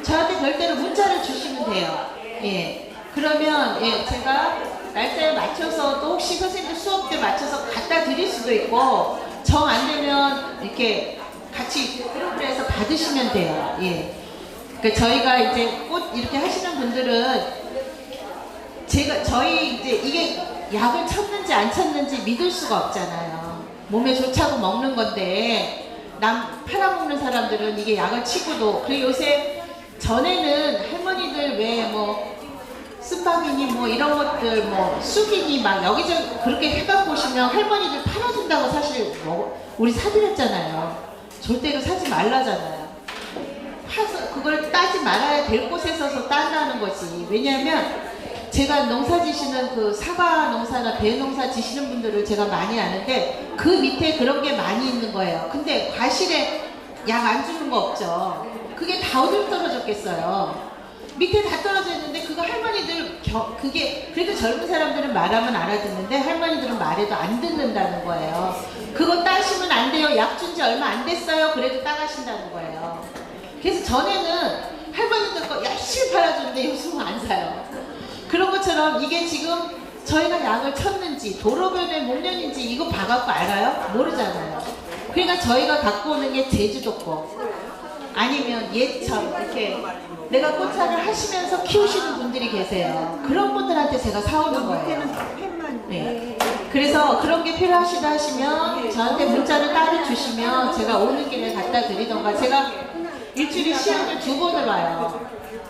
저한테 별대로 문자를 주시면 돼요. 예. 그러면 예, 제가 날짜에 맞춰서 또 혹시 선생님들 수업 때 맞춰서 갖다 드릴 수도 있고 정 안 되면 이렇게 같이 그룹을 해서 받으시면 돼요. 예. 그러니까 저희가 이제 꽃 이렇게 하시는 분들은 저희 이제 이게 약을 쳤는지 안 쳤는지 믿을 수가 없잖아요. 몸에 좋다고 먹는 건데 팔아먹는 사람들은 이게 약을 치고도. 그리고 요새 전에는 할머니들 왜 뭐 쓴바귀니 뭐 이런 것들 뭐 쑥이니 막 여기저기 그렇게 해갖고 오시면 할머니들 팔아준다고 사실 우리 사드렸잖아요. 절대로 사지 말라잖아요. 파서 그걸 따지 말아야 될 곳에 서서 딴다는 거지. 왜냐하면 제가 농사 지시는 그 사과 농사나 배 농사 지시는 분들을 제가 많이 아는데 그 밑에 그런 게 많이 있는 거예요. 근데 과실에 약 안 주는 거 없죠. 그게 다 어딜 떨어졌겠어요. 밑에 다 떨어져 있는데 그거 할머니들 그게 그래도 젊은 사람들은 말하면 알아듣는데 할머니들은 말해도 안 듣는다는 거예요. 그거 따시면 안 돼요. 약 준 지 얼마 안 됐어요. 그래도 따가신다는 거예요. 그래서 전에는 할머니들 거 열심히 팔아주는데 요즘은 안 사요. 그런 것처럼 이게 지금 저희가 약을 쳤는지 도로변에 목련인지 이거 봐갖고 알아요? 모르잖아요. 그러니까 저희가 갖고 오는 게 제주도 거 아니면 예천 이렇게 내가 꽃차를 하시면서 키우시는 분들이 계세요. 그런 분들한테 제가 사오는 거예요. 네. 그래서 그런 게 필요하시다 하시면 저한테 문자를 따로 주시면 제가 오는 길에 갖다 드리던가. 제가 일주일에 시험을 2번을 와요.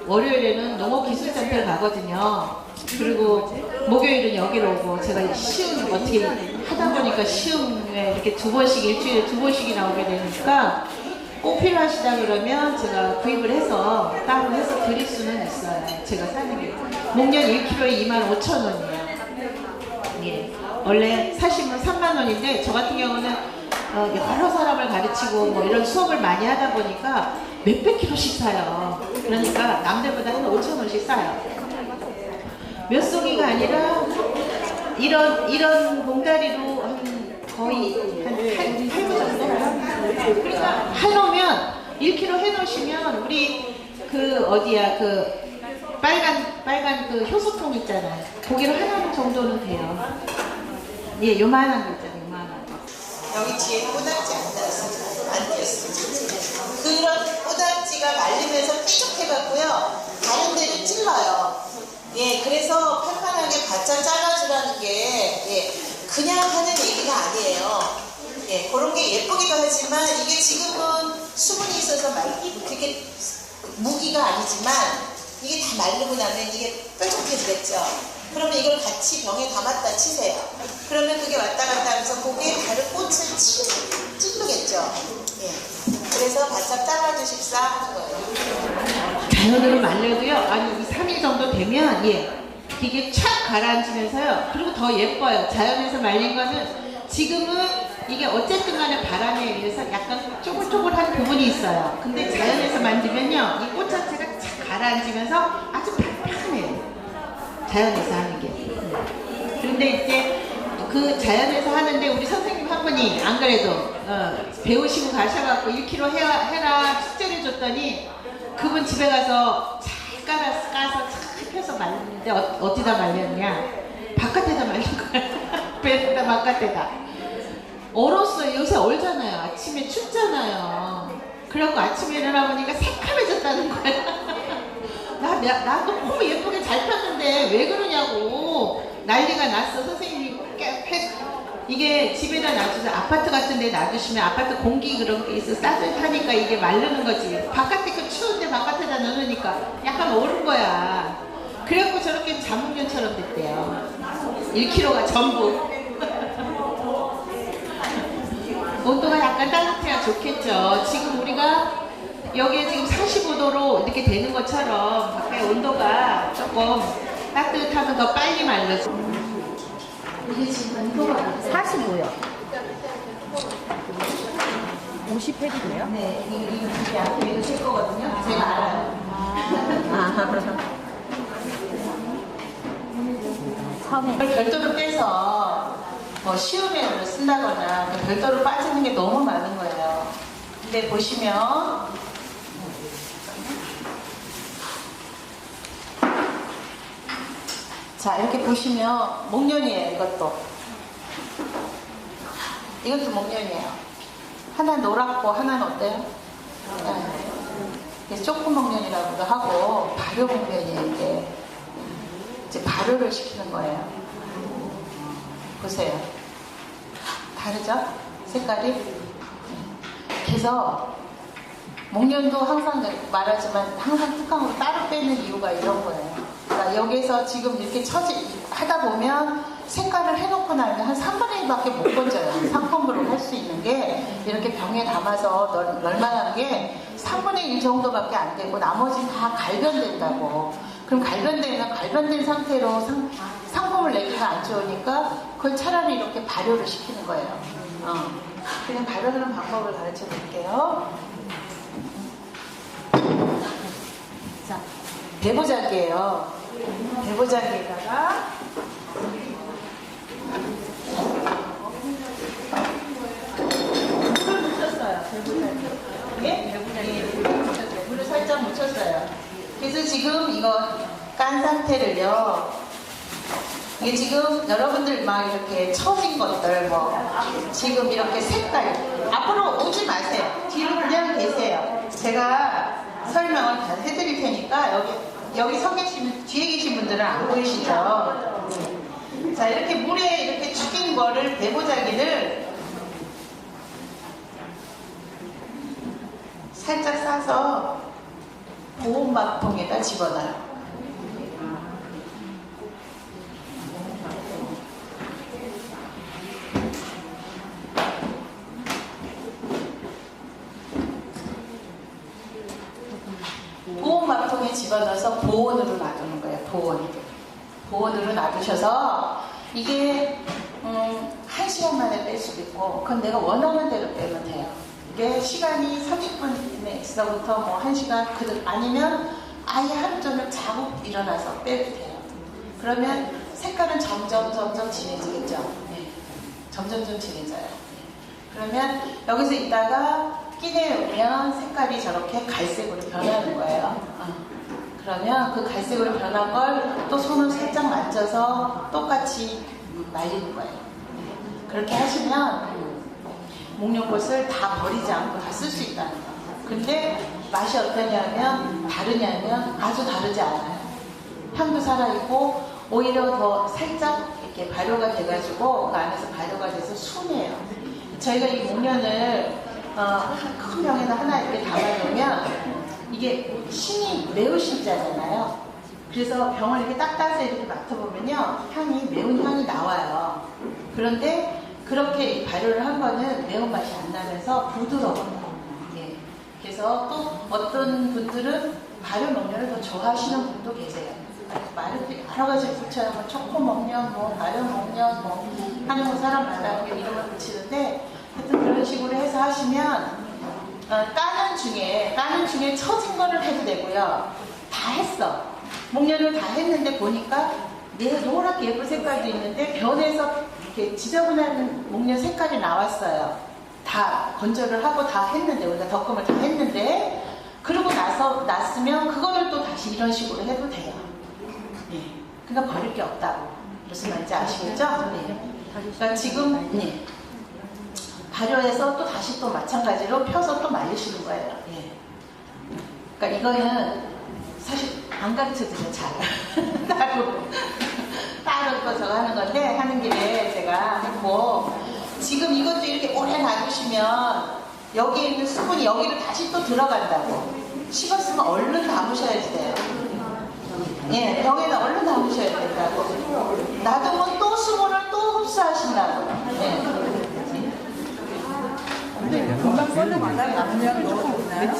월요일에는 농업기술센터를 가거든요. 그리고 목요일은 여기로 오고 제가 시험 어떻게 하다 보니까 시험에 이렇게 2번씩 일주일에 2번씩이 나오게 되니까 꼭 필요하시다 그러면 제가 구입을 해서 따로 해서 드릴 수는 있어요. 제가 사는 게 목련 1kg에 25,000원이에요. 예. 원래 사시면 3만원인데 저 같은 경우는 여러 사람을 가르치고 뭐 이런 수업을 많이 하다 보니까 몇백 킬로씩 사요. 그러니까 남들보다 한 5,000원씩 싸요. 몇 송이가 아니라 이런 봉다리로 거의 한 8부 정도? 그러니까 해놓으면 1kg 해놓으시면 우리 그 어디야 그 빨간 그 효소통 있잖아요. 고기를 하나 정도는 돼요. 예, 요만한 거 있잖아요. 요만한 거. 여기 뒤에 꼬닥지 안 띄었어요. 그런 꼬닥지가 말리면서 삐죽해갖고요. 다른 데를 찔러요. 예, 그래서 판판하게 바짝 잘라주라는 게 예, 그냥 하는 얘기가 아니에요. 예, 그런 게 예쁘기도 하지만 이게 지금은 수분이 있어서 그게 무기가 아니지만 이게 다 마르고 나면 이게 뾰족해지겠죠. 그러면 이걸 같이 병에 담았다 치세요. 그러면 그게 왔다 갔다 하면서 거기에 다른 꽃을 찌르겠죠. 예, 그래서 바짝 잘라주십사 하는 거예요. 자연으로 말려도요. 아니 3일 정도 되면 예, 이게 착 가라앉으면서요. 그리고 더 예뻐요. 자연에서 말린 거는 지금은 이게 어쨌든 간에 바람에 의해서 약간 쪼글쪼글한 부분이 있어요. 근데 자연에서 만지면요. 이 꽃 자체가 착 가라앉으면서 아주 편해요. 자연에서 하는 게. 그런데 이제 그 자연에서 하는데 우리 선생님 한 분이 안 그래도 배우시고 가셔갖고 1kg 해라 숙제를 줬더니 그분 집에 가서 잘 까서 잘 펴서 말렸는데 어디다 말렸냐? 바깥에다 말린 거야. 배에다 바깥에다. 얼었어요. 요새 얼잖아요. 아침에 춥잖아요. 그래갖고 아침에 일어나 보니까 새카매졌다는 거야. 나도 너무 예쁘게 잘 폈는데 왜 그러냐고 난리가 났어. 선생님이 이게 집에다 놔두서 아파트 같은 데 놔두시면 아파트 공기 그런 게 있어 따뜻하니까 이게 마르는 거지. 바깥에 그 추운데 바깥에다 넣으니까 약간 얼은 거야. 그래갖고 저렇게 자몽면처럼 됐대요. 1kg가 전부. 온도가 약간 따뜻해야 좋겠죠. 지금 우리가 여기에 지금 45도로 이렇게 되는 것처럼 밖에 온도가 조금 따뜻하면 더 빨리 말르죠. 이게 지금 온도가 45요. 50 해도 돼요? 네, 이게 앞에 이거 칠 거거든요. 제가 알아요. 처음에 별도로 빼서 뭐 시험에 쓴다거나 별도로 빠지는 게 너무 많은 거예요. 근데 보시면 자 이렇게 보시면 목련이에요. 이것도 목련이에요. 하나는 노랗고 하나는 어때요? 네. 조금 목련이라고도 하고 발효 목련이에요. 이게 이제 발효 발효를 시키는 거예요. 보세요. 다르죠? 색깔이? 그래서 목련도 항상 말하지만 항상 뚜껑으로 따로 빼는 이유가 이런 거예요. 그러니까 여기서 지금 이렇게 하다 보면 색깔을 해놓고 나면 한 3분의 1밖에 못 건져요. 상품으로 할 수 있는 게 이렇게 병에 담아서 널만한 게 3분의 1 정도밖에 안 되고 나머지는 다 갈변된다고. 그럼 갈변된 상태로 상품을 내기가 안 좋으니까 그걸 차라리 이렇게 발효를 시키는 거예요. 그냥 발효하는 방법을 가르쳐 드릴게요. 자, 대보자기예요. 대보자기에다가 물을 묻혔어요. 대보자기. 예? 물을 살짝 묻혔어요. 그래서 지금 이거 깐 상태를요. 이게 지금 여러분들 막 이렇게 처진 것들 지금 이렇게 색깔 앞으로 오지 마세요. 뒤로 그냥 계세요. 제가 설명을 다 해드릴 테니까 여기 뒤에 계신 분들은 안 보이시죠? 자, 이렇게 물에 이렇게 죽인 거를 대보자기를 살짝 싸서 보온막통에다 집어넣어요. 보온막통에 집어넣어서 보온으로 놔두는 거예요. 보온으로 놔두셔서 이게 1시간 만에 뺄 수도 있고 그건 내가 원하는 대로 빼면 돼요. 이게 시간이 30분에서부터 1시간 아니면 아예 하루 종일 자고 일어나서 빼도 돼요. 그러면 색깔은 점점 진해지겠죠. 네. 점점 진해져요. 그러면 여기서 있다가 끼내 오면 색깔이 저렇게 갈색으로 변하는 거예요. 그러면 그 갈색으로 변한 걸 또 손을 살짝 만져서 똑같이 말리는 거예요. 그렇게 하시면 목련꽃을 다 버리지 않고 다 쓸 수 있다는 거예요. 근데 맛이 다르냐면 아주 다르지 않아요. 향도 살아있고 오히려 더 살짝 이렇게 발효가 돼가지고 그 안에서 발효가 돼서 순해요. 저희가 이 목련을 큰 병에다 하나 이렇게 담아놓으면 이게 신이 매우 신자잖아요. 그래서 병을 이렇게 딱 따서 이렇게 맡아보면요, 매운 향이 나와요. 그런데 그렇게 발효를 한 거는 매운맛이 안 나면서 부드러워요. 예. 그래서 또 어떤 분들은 발효 목련을 더 좋아하시는 분도 계세요. 여러 가지 붙여요. 초코 목련, 발효 목련, 하는 사람마다 이름을 붙이는데 하여튼 그런 식으로 해서 하시면 까는 중에 처진 거를 해도 되고요. 다 했어. 목련을 다 했는데 보니까 노랗게 예쁜 색깔도 있는데 변해서 이렇게 지저분한 목련 색깔이 나왔어요. 다 건조를 하고 다 했는데 우리가 덕금을 다 했는데 그러고 났으면 그거를 또 다시 이런 식으로 해도 돼요. 네. 그러니까 버릴 게 없다고. 무슨 말인지 아시겠죠? 네. 그러니까 지금 발효해서 또 다시 또 마찬가지로 펴서 또 말리시는 거예요. 예. 그러니까 이거는 사실 안 가르쳐드려요. 잘. 따로 또 저거 하는 건데 하는 길에 제가 했고 지금 이것도 이렇게 오래 놔두시면 여기에 있는 수분이 여기로 다시 또 들어간다고. 식었으면 얼른 담으셔야지 돼요. 예, 병에다 얼른 담으셔야 된다고. 놔두면 또 수분을 또 흡수하신다고. 예. 금방 꺼내면 남량 넣어주나요?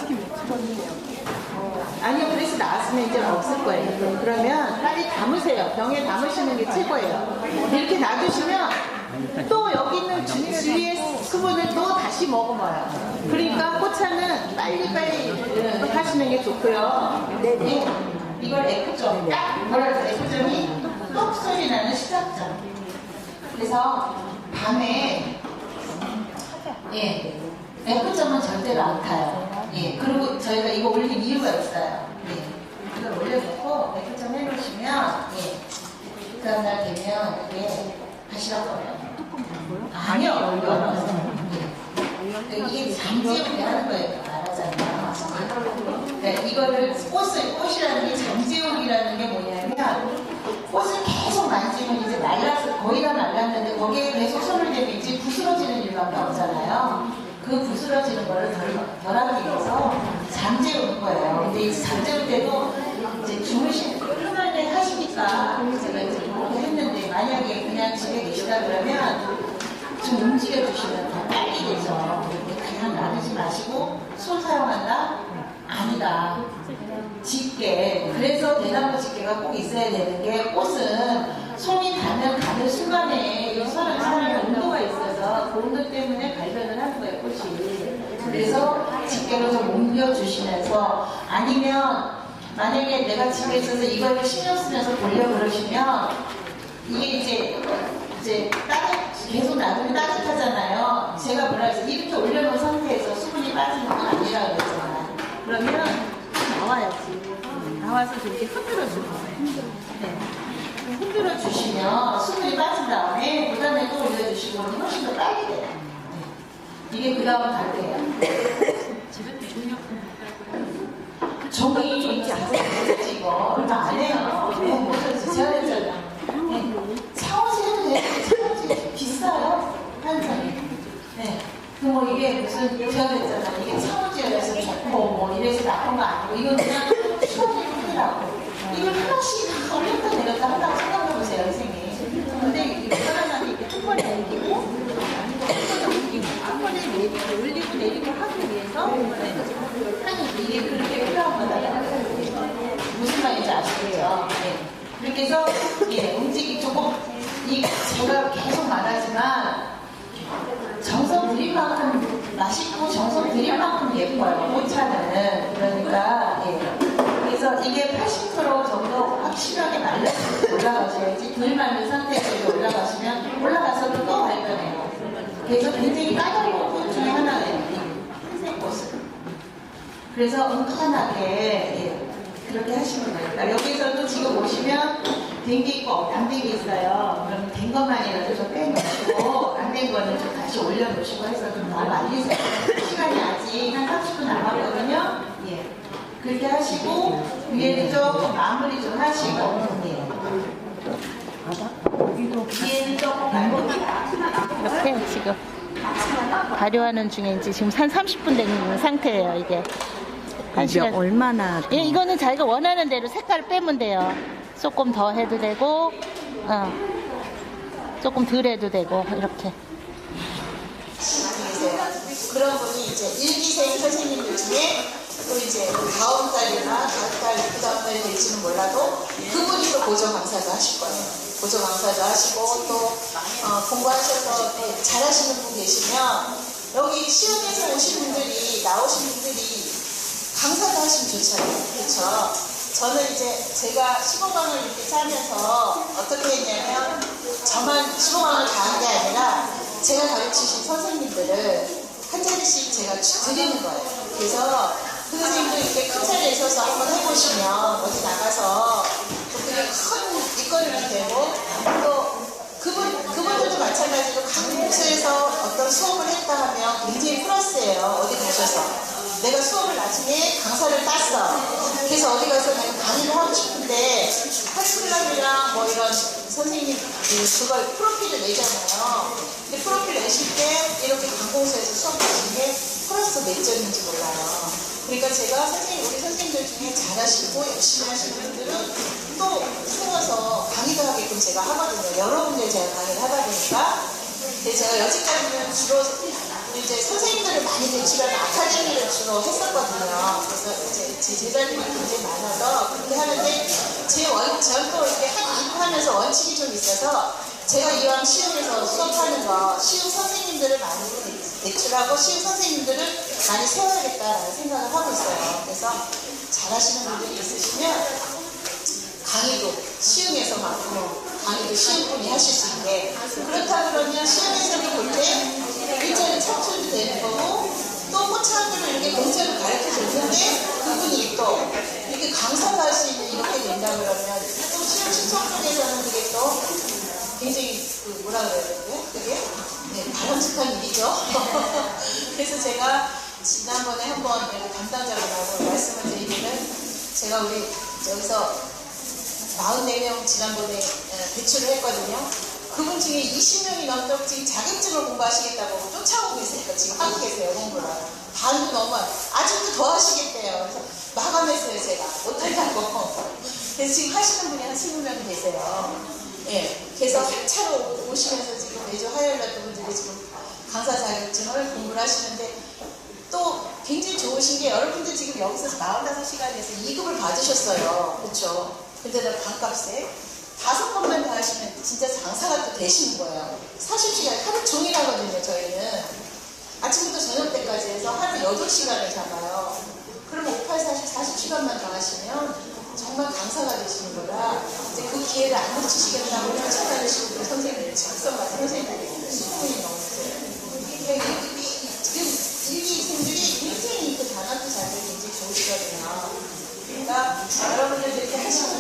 아니요, 그래서 나왔으면 이제 없을 거예요. 그러면 빨리 담으세요. 병에 담으시는 게 최고예요. 이렇게 놔두시면 또 여기 있는 주위의 수분을 또 다시 머금어요. 그러니까 꽃차는 빨리 하시는 게 좋고요. 네. 이걸 에코점, 에코점이 똑 소리 나는 시작점. 그래서 밤에 에코점은 절대로 안 타요. 그리고 저희가 이거 올린 이유가 있어요. 이걸 올려놓고 에코점 해놓으시면 그 다음날 되면 이게 바시락거려요. 아니요, 이게 잠재우게 하는 거예요. 말하자면. 이거를 꽃이라는 게 잠재우기라는 게 뭐냐면 꽃을 계속 만지면 이제 말라서 거의 다 말랐는데 거기에 계속 손을 대면 이제 부스러지는 일밖에 없잖아요. 그 부스러지는 거를 덜하기 위해서 잠재우는 거예요. 근데 이제 잠재울 때도 이제 주무시는 편하게 하시니까 제가 이제 그렇게 했는데 만약에 그냥 집에 계시다 그러면 좀 움직여 주시면 더 빨리 되죠. 그냥 놔두지 마시고 손 사용한다? 아니다. 집게. 그래서 대나무 집게가 꼭 있어야 되는 게 꽃은 손이 가는 순간에 이 사람의 온도가 있어서 그 온도 때문에 발변을 하는 거예요, 꽃이. 그래서 집게로 좀 옮겨주시면서 아니면 만약에 내가 집에 있어서 이걸 신경 쓰면서 돌려 그러시면 이게 이제 계속 놔두면 따뜻하잖아요. 제가 뭐라 해서 이렇게 올려놓은 상태에서 수분이 빠지는 건 아니라 그랬잖아요. 그러면 나와야지. 나와서 이렇게 흔들어 주는 거예요. 네. 흔들어 주시면 수분이 빠진 다음에 그 다음에 또 올려주시고 훨씬 더 빨리 돼요. 네. 이게 그 다음 단계예요. 종이 있지 않아요. 이거 얼마 안 해요. 네, 뭐죠? 제가 했잖아요. 네. 차원시 해도 되는데 차원시 비싸요? 한 장에. 네. 뭐 이게 무슨 제가 했잖아요. 이게 차원지여서 좋고 뭐 이래서 나쁜 거 아니고 이건 그냥 수업이 힘들라고. 이걸 하나씩 올렸다 내렸다 한다고 생각해보세요, 선생님. 근데 이게 사람이 이렇게 한 번에 내리고 한 번에 내리고 올리고 내리고 하기 위해서 하는 이게 그렇게 필요한 거다. 무슨 말인지 아시겠죠? 네. 그렇게 해서 움직이 조금 제가 계속 말하지만 정성 들인 만큼 맛있고 정성 들인 만큼 예뻐요. 꽃차는. 그러니까 그래서 이게 80% 정도 확실하게 말려서 올라가셔야지 덜 말린 상태에서 올라가시면 올라가서도 또 발견해요. 그래서 굉장히 까다로운 꽃 중에 하나예요. 흰색 꽃은. 그래서 은근하게 그렇게 하시면 돼요. 그러니까 여기서도 지금 보시면 된 게 있고 안 된 게 있어요. 그럼 된 것만이라도 좀 빼놓으시고 안 된 거는 좀 다시 올려놓으시고 해서 좀 더 말리세요. 시간이 아직 한 30분 남았거든요. 예. 그렇게 하시고 위에는 조금 마무리 좀 하시고 위에는 조금 이렇게 지금 발효하는 중인지 지금 한 30분 된 상태예요, 이게. 한 시간. 얼마나? 예, 이거는 자기가 원하는 대로 색깔을 빼면 돼요. 조금 더 해도 되고, 조금 덜 해도 되고, 이렇게. 그런 분이 이제 일기생 선생님들 중에 또 이제 다음 달이나 다음 달, 그 다음 달이 될지는 몰라도 그분이 또 고정 강사도 하실 거예요. 고정 강사도 하시고 또 공부하셔서 또 잘하시는 분 계시면 여기 시험에서 오신 분들이 나오신 분들이 강사도 하시면 좋잖아요. 그렇죠? 저는 이제 제가 15강을 이렇게 짜면서 어떻게 했냐면 저만 15강을 다 한 게 아니라 제가 가르치신 선생님들을 한 자리씩 제가 드리는 거예요. 그래서 그 선생님들 이렇게 큰 자리에 서서 한번 해보시면 어디 나가서 또 그게 큰 일거리가 되고 또 그분들도 마찬가지로 강북에서 어떤 수업을 했다 하면 굉장히 플러스예요. 어디 가셔서. 내가 수업을 나중에 강사를 땄어. 그래서 어디 가서 내가 강의를 하고 싶은데 헬스클럽이랑 뭐 이런 선생님 그걸 프로필을 내잖아요. 근데 프로필 내실 때 이렇게 관공서에서 수업 하신 게 플러스 몇 점인지 몰라요. 그러니까 제가 우리 선생님들 중에 잘하시고 열심히 하시는 분들은 또 세워서 강의도 하게끔 제가 하거든요. 여러분들 제가 강의를 하다 보니까. 근데 제가 여지까지는 주로 이제 선생님들을 많이 배출하는 아카데미를 주로 했었거든요. 그래서 이제 제 제자들이 굉장히 많아서 그렇게 하는데 저는 또 이렇게 하면서 원칙이 좀 있어서 제가 이왕 시흥에서 수업하는 거 시흥 선생님들을 많이 배출하고 시흥 선생님들을 많이 세워야겠다라는 생각을 하고 있어요. 그래서 잘하시는 분들이 있으시면 강의도 시흥에서 강의도 시흥분이 하실 수 있게 그렇다 그러면 시흥에서 볼 때 일자리 창출도 되는 거고 또 꽃차들을 이렇게 공짜로 가르쳐 줬는데 그분이 또 이렇게 강사가 할 수 있는 이렇게 된다 그러면 또 시흥 신청 쪽에서는 그게 또 굉장히 뭐라 그래야 되나요? 그게 바람직한 일이죠. 그래서 제가 지난번에 한번 담당자분하고 말씀을 드리기는 제가 우리 여기서 44명 지난번에 배출을 했거든요. 그분 중에 20명이 넘도록 지금 자격증을 공부하시겠다고 쫓아오고 계세요. 지금 하고 계세요, 공부를. 반도 넘어 아직도 더 하시겠대요. 그래서 마감했어요, 제가. 못하려고. 그래서 지금 하시는 분이 한 20명 계세요. 예. 그래서 차로 오시면서 지금 매주 화요일날 그분들이 지금 강사 자격증을 공부를 하시는데 또 굉장히 좋으신 게 여러분들 지금 여기서 45시간에서 2급을 받으셨어요. 그렇죠? 근데도 반값에 5번만 더 하시면 진짜 장사가 또 되시는 거예요. 40시간 하루 종일 하거든요. 저희는 아침부터 저녁 때까지 해서 하루 8시간을 잡아요. 그러면 40시간만 더 하시면 정말 강사가 되시는 거라 이제 그 기회를 안 놓치시겠다고 쫓아다니시고 그 선생님들 작성한 선생님들이 20분이 넘으세요. 그러니까 지금 일기생들이 굉장히 그 단합도 잘되고 굉장히 좋으시거든요. 그러니까 여러분들 이렇게 하신다.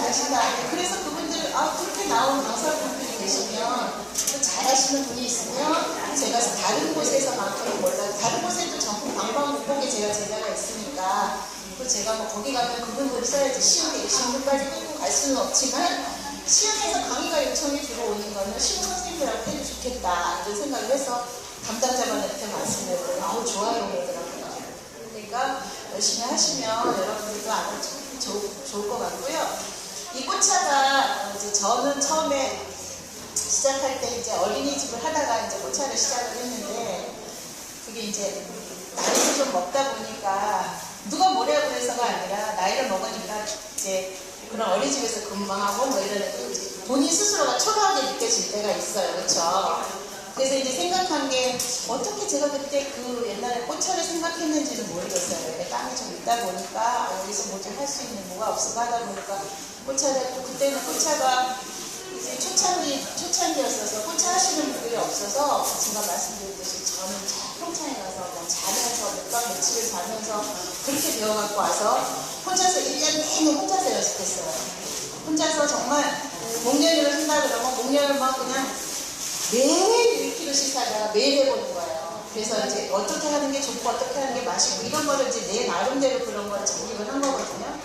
그래서 그분들 그렇게 나온 강사분들이 계시면 또 잘하시는 분이 있으면 제가 다른 곳에서만큼은 몰라도 다른 곳에도 전국 방방곡곡에 제자가 있으니까 또 제가 뭐 거기 가면 그분들을 써야지 시흥에 신분까지 끌고 갈 수는 없지만 시흥에서 강의가 요청이 들어오는 거는 시흥 선생님들하고 해도 좋겠다 이런 생각을 해서 담당자분한테 말씀을 드렸더니 좋아요 그러더라고요. 그러니까 열심히 하시면 여러분들도 아마 좋을 것 같고요. 이 꽃차가 이제 저는 처음에 시작할 때 이제 어린이집을 하다가 이제 꽃차를 시작을 했는데 그게 이제 나이를 좀 먹다 보니까 누가 뭐라고 해서가 아니라 나이를 먹으니까 이제 그런 어린이집에서 근무하고 뭐 이러는데 이제 본인 스스로가 초라하게 느껴질 때가 있어요. 그렇죠? 그래서 이제 생각한 게 어떻게 제가 그때 그 옛날에 꽃차를 생각했는지는 모르겠어요. 땅이 좀 있다 보니까 여기서 뭐 좀 할 수 있는 뭐가 없을까 하다 보니까 꽃차를 했고 그때는 꽃차가 이제 초창기였어서 꽃차 하시는 분들이 없어서 제가 말씀드렸듯이 저는 평창에 가서 뭐 자면서 몇 박 며칠을 자면서 그렇게 배워갖고 와서 혼자서 1년 내내 혼자서 연습했어요. 혼자서 정말 목련을 한다 그러면 목련을 막 그냥 매일 1kg씩 사다가 매일 해보는 거예요. 그래서 이제 어떻게 하는 게 좋고 어떻게 하는 게 맛있고 이런 거를 이제 내 나름대로 그런 걸 정립을 한 거거든요.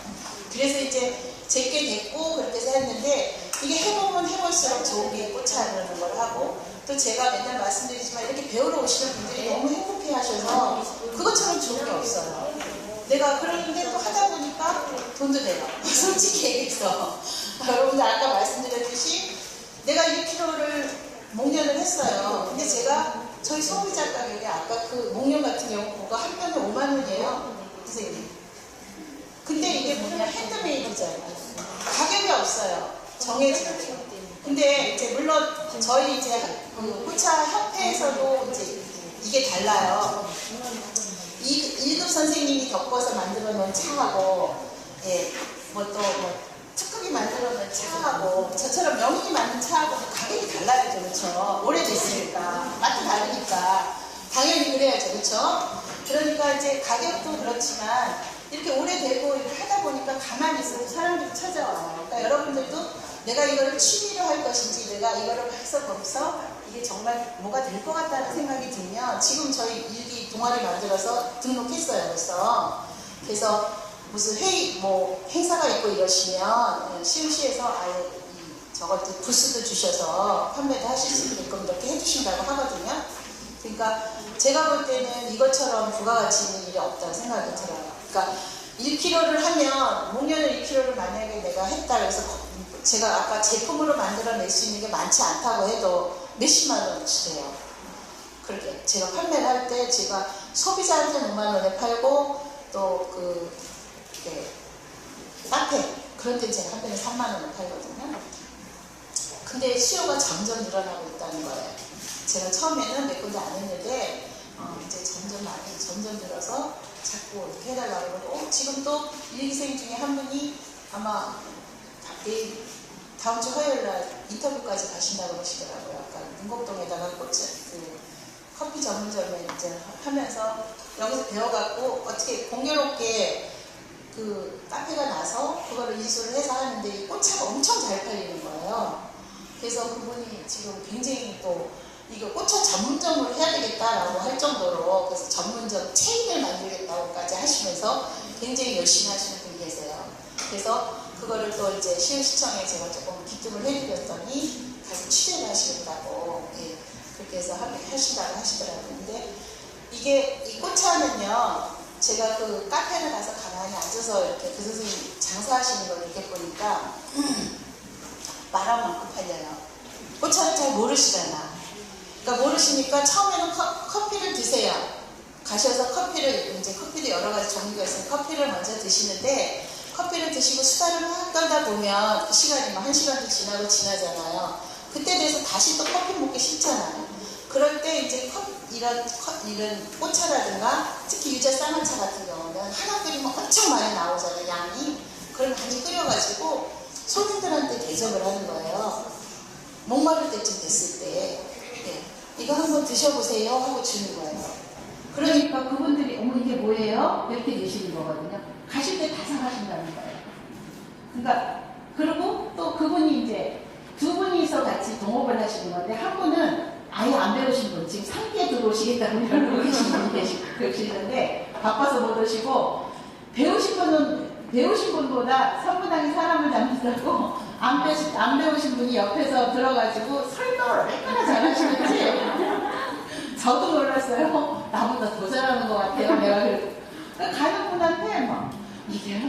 그래서 이제 제게 됐고 그렇게 해서 했는데 이게 해보면 해볼수록 좋은 게 꽃차라는 걸 하고 또 제가 맨날 말씀드리지만 이렇게 배우러 오시는 분들이 너무 행복해 하셔서 그것처럼 좋은 게 없어요. 내가 그러는데 또 하다 보니까 돈도 내요. 솔직히 얘기해서 여러분들 아까 말씀드렸듯이 내가 1kg를 목련을 했어요. 근데 제가 저희 소비자 가격이 아까 그 목련 같은 경우 그거 한 편에 5만 원이에요. 선생님. 근데 이게 뭐냐 핸드메이드잖아요. 가격이 없어요. 정해지는 게. 근데 이제 물론 저희 이제 그 꽃차 협회에서도 이제 이게 달라요. 1급 선생님이 겪어서 만들어 놓은 차하고 뭐 또 뭐 특급이 만들어 놓은 차하고 저처럼 명인이 만든 차하고 가격이 달라야죠. 그렇죠? 오래됐으니까 맛도 다르니까 당연히 그래야죠. 그렇죠? 그러니까 이제 가격도 그렇지만 이렇게 오래되고 이렇게 하다 보니까 가만히 있어도 사람들이 찾아와요. 그러니까 여러분들도 내가 이거를 취미로 할 것인지 내가 이거를 해서 거기서 이게 정말 뭐가 될 것 같다는 생각이 들면 지금 저희 일기 동아리 만들어서 등록했어요. 그래서 무슨 회의 뭐 행사가 있고 이러시면 시흥시에서 아예 저것도 부스도 주셔서 판매도 하실 수 있게끔 이렇게 해주신다고 하거든요. 그러니까 제가 볼 때는 이것처럼 부가가치 있는 일이 없다고 생각이 들어요. 그러니까 1kg를 하면 목련을 1kg를 만약에 내가 했다 그래서 제가 아까 제품으로 만들어낼 수 있는 게 많지 않다고 해도 몇십만 원치 돼요. 그렇게 제가 판매를 할 때 제가 소비자한테는 5만 원에 팔고 또 카페 그런 데 제가 한 편에 3만 원에 팔거든요. 근데 수요가 점점 늘어나고 있다는 거예요. 제가 처음에는 몇 군데 안 했는데 이제 점점 늘어서 자꾸 이렇게 해달라고 그러고 지금 또 일기생 중에 한 분이 아마 내일 다음 주 화요일 날 인터뷰까지 가신다고 그러시더라고요. 아까 문곡동에다가 커피 전문점에 이제 하면서 여기서 배워갖고 어떻게 공교롭게 그 카페가 나서 그거를 인수를 해서 하는데 이 꽃차가 엄청 잘 팔리는 거예요. 그래서 그분이 지금 굉장히 또 이거 꽃차 전문점으로 해야 되겠다라고 할 정도로 그래서 전문점 체인을 만들겠다고까지 하시면서 굉장히 열심히 하시는 분이 계세요. 그래서 그거를 또 이제 시흥시청에 제가 조금 기증을 해드렸더니 가서 취재를 하시겠다고, 예, 그렇게 해서 하신다고 하시더라고요. 근데 이게 이 꽃차는요, 제가 그 카페를 가서 가만히 앉아서 이렇게 그 선생님 장사하시는 걸 이렇게 보니까 말한 만큼 팔려요. 꽃차를 잘 모르시잖아. 그러니까 모르시니까 처음에는 커피를 드세요. 가셔서 커피도 여러 가지 종류가 있어요. 커피를 먼저 드시는데, 커피를 드시고 수다를 막 떨다 보면 그 시간이 막 1시간도 지나고 지나잖아요. 그때 돼서 다시 또 커피 먹기 싫잖아요. 그럴 때 이제 이런 꽃차라든가 특히 유자 쌍화차 같은 경우는 하나 끓이면 엄청 많이 나오잖아요, 양이. 그걸 많이 끓여가지고 손님들한테 대접을 하는 거예요. 목마를 때쯤 됐을 때. 예. 이거 한번 드셔보세요 하고 주는 거예요. 그러니까 그분들이 어머 이게 뭐예요? 이렇게 계시는 거거든요. 가실 때 다 사가신다는 거예요. 그러니까 그리고 또 그분이 이제 두 분이서 같이 동업을 하시는 건데, 한 분은 아예 안 배우신 분, 지금 상기에 들어오시겠다고 별로 계신 분이 계시는데 바빠서 못 오시고, 배우신 분보다 선분하게 사람을 담는다고 안 배우신 분이 옆에서 들어가지고 설명을 얼마나 잘하시는지 저도 놀랐어요. 나보다 더 잘하는 것 같아요. 내가 가는 분한테 막 이게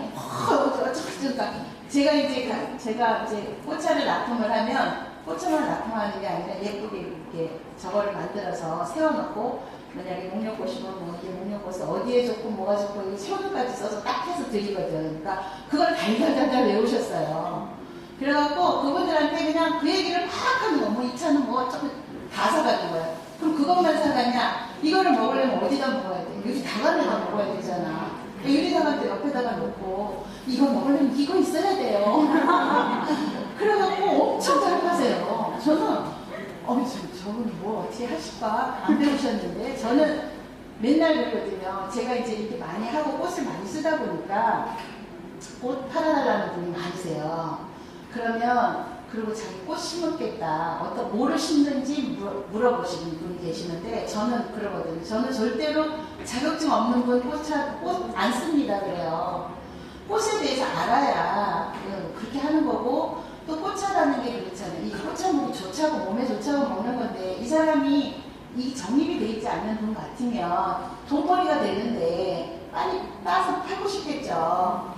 제가 이제 꽃차를 납품을 하면 꽃차만 납품하는 게 아니라 예쁘게 이렇게 저거를 만들어서 세워놓고, 만약에 목련꽃이면 뭐 이게 목련꽃을 어디에 좋고 뭐가 좋고 세우는까지 써서 딱 해서 드리거든. 그러니까 그걸 달달달달 외우셨어요. 그래갖고 그분들한테 그냥 그 얘기를 막 하는 거, 뭐 이 차는 뭐 조금 다 사가는 거야. 그럼 그것만 사가냐? 이거를 먹으려면 어디다 먹어야 돼? 여기 다간에다 먹어야 되잖아. 유리다간 옆에다가 놓고 이거 먹으려면 이거 있어야 돼요. 그래갖고 엄청 잘 파세요. 저는 저분이 뭐 어떻게 하실까? 안 배우셨는데, 저는 맨날 그러거든요. 제가 이제 이렇게 많이 하고 꽃을 많이 쓰다 보니까 꽃 팔아달라는 분이 많으세요. 그러면 그리고 자기 꽃 심었겠다, 뭐를 심는지 물어보시는 분이 계시는데, 저는 그러거든요. 저는 절대로 자격증 없는 분 꽃 안 씁니다 그래요. 꽃에 대해서 알아야 그렇게 하는 거고, 또 꽃차라는 게 그렇잖아요. 이 꽃차물이 좋자고 몸에 좋자고 먹는 건데, 이 사람이 이 정립이 돼 있지 않는 분 같으면 돈벌이가 되는데 빨리 따서 팔고 싶겠죠.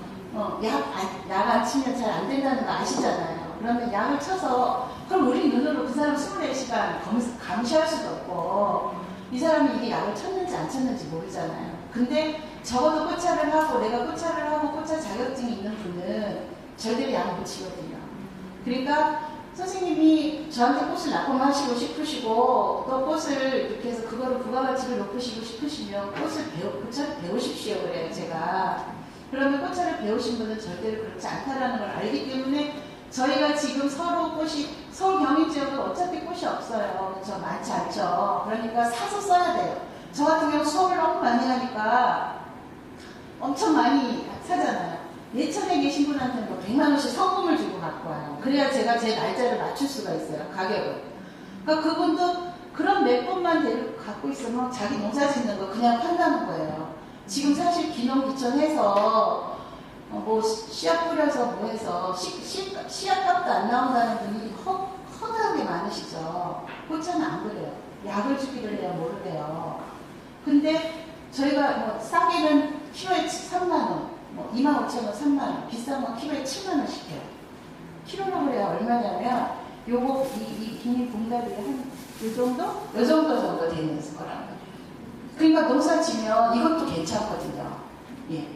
약 안 치면 잘 안 된다는 거 아시잖아요. 그러면 약을 쳐서, 그럼 우리 눈으로 그 사람 24시간 감시할 수도 없고, 이 사람이 이게 약을 쳤는지 안 쳤는지 모르잖아요. 근데 적어도 꽃차를 하고, 내가 꽃차를 하고 꽃차 자격증이 있는 분은 절대로 약을 못 치거든요. 그러니까 선생님이 저한테 꽃을 납품하시고 싶으시고, 또 꽃을 이렇게 해서 그거를 부가가치를 높이시고 싶으시면 꽃차를 배우십시오 그래요, 제가. 그러면 꽃차를 배우신 분은 절대로 그렇지 않다라는 걸 알기 때문에, 저희가 지금 서울 경인 지역은 어차피 꽃이 없어요. 그렇죠? 많지 않죠. 그러니까 사서 써야 돼요. 저 같은 경우 수업을 너무 많이 하니까 엄청 많이 사잖아요. 예천에 계신 분한테는 뭐 100만 원씩 성금을 주고 갖고 와요. 그래야 제가 제 날짜를 맞출 수가 있어요, 가격을. 그러니까 그분도 그런 몇 번만 갖고 있으면 자기 농사 짓는 거 그냥 판다는 거예요. 지금 사실 기농기천해서 뭐 씨앗 뿌려서 뭐 해서 씨앗값도 안 나온다는 분이 허다하게 많으시죠. 꽃차는 안 그래요. 약을 주기를 해야 모르래요. 근데 저희가 뭐 싸게는 키로에 3만원, 뭐 25,000원, 3만원, 비싼 건 키로에 7만원씩 해요. 키로로 그래야 얼마냐면, 요거 이 비닐 봉다리에 한 요 정도 되는 거라는 거예요. 그러니까 농사 지면 이것도 괜찮거든요. 예.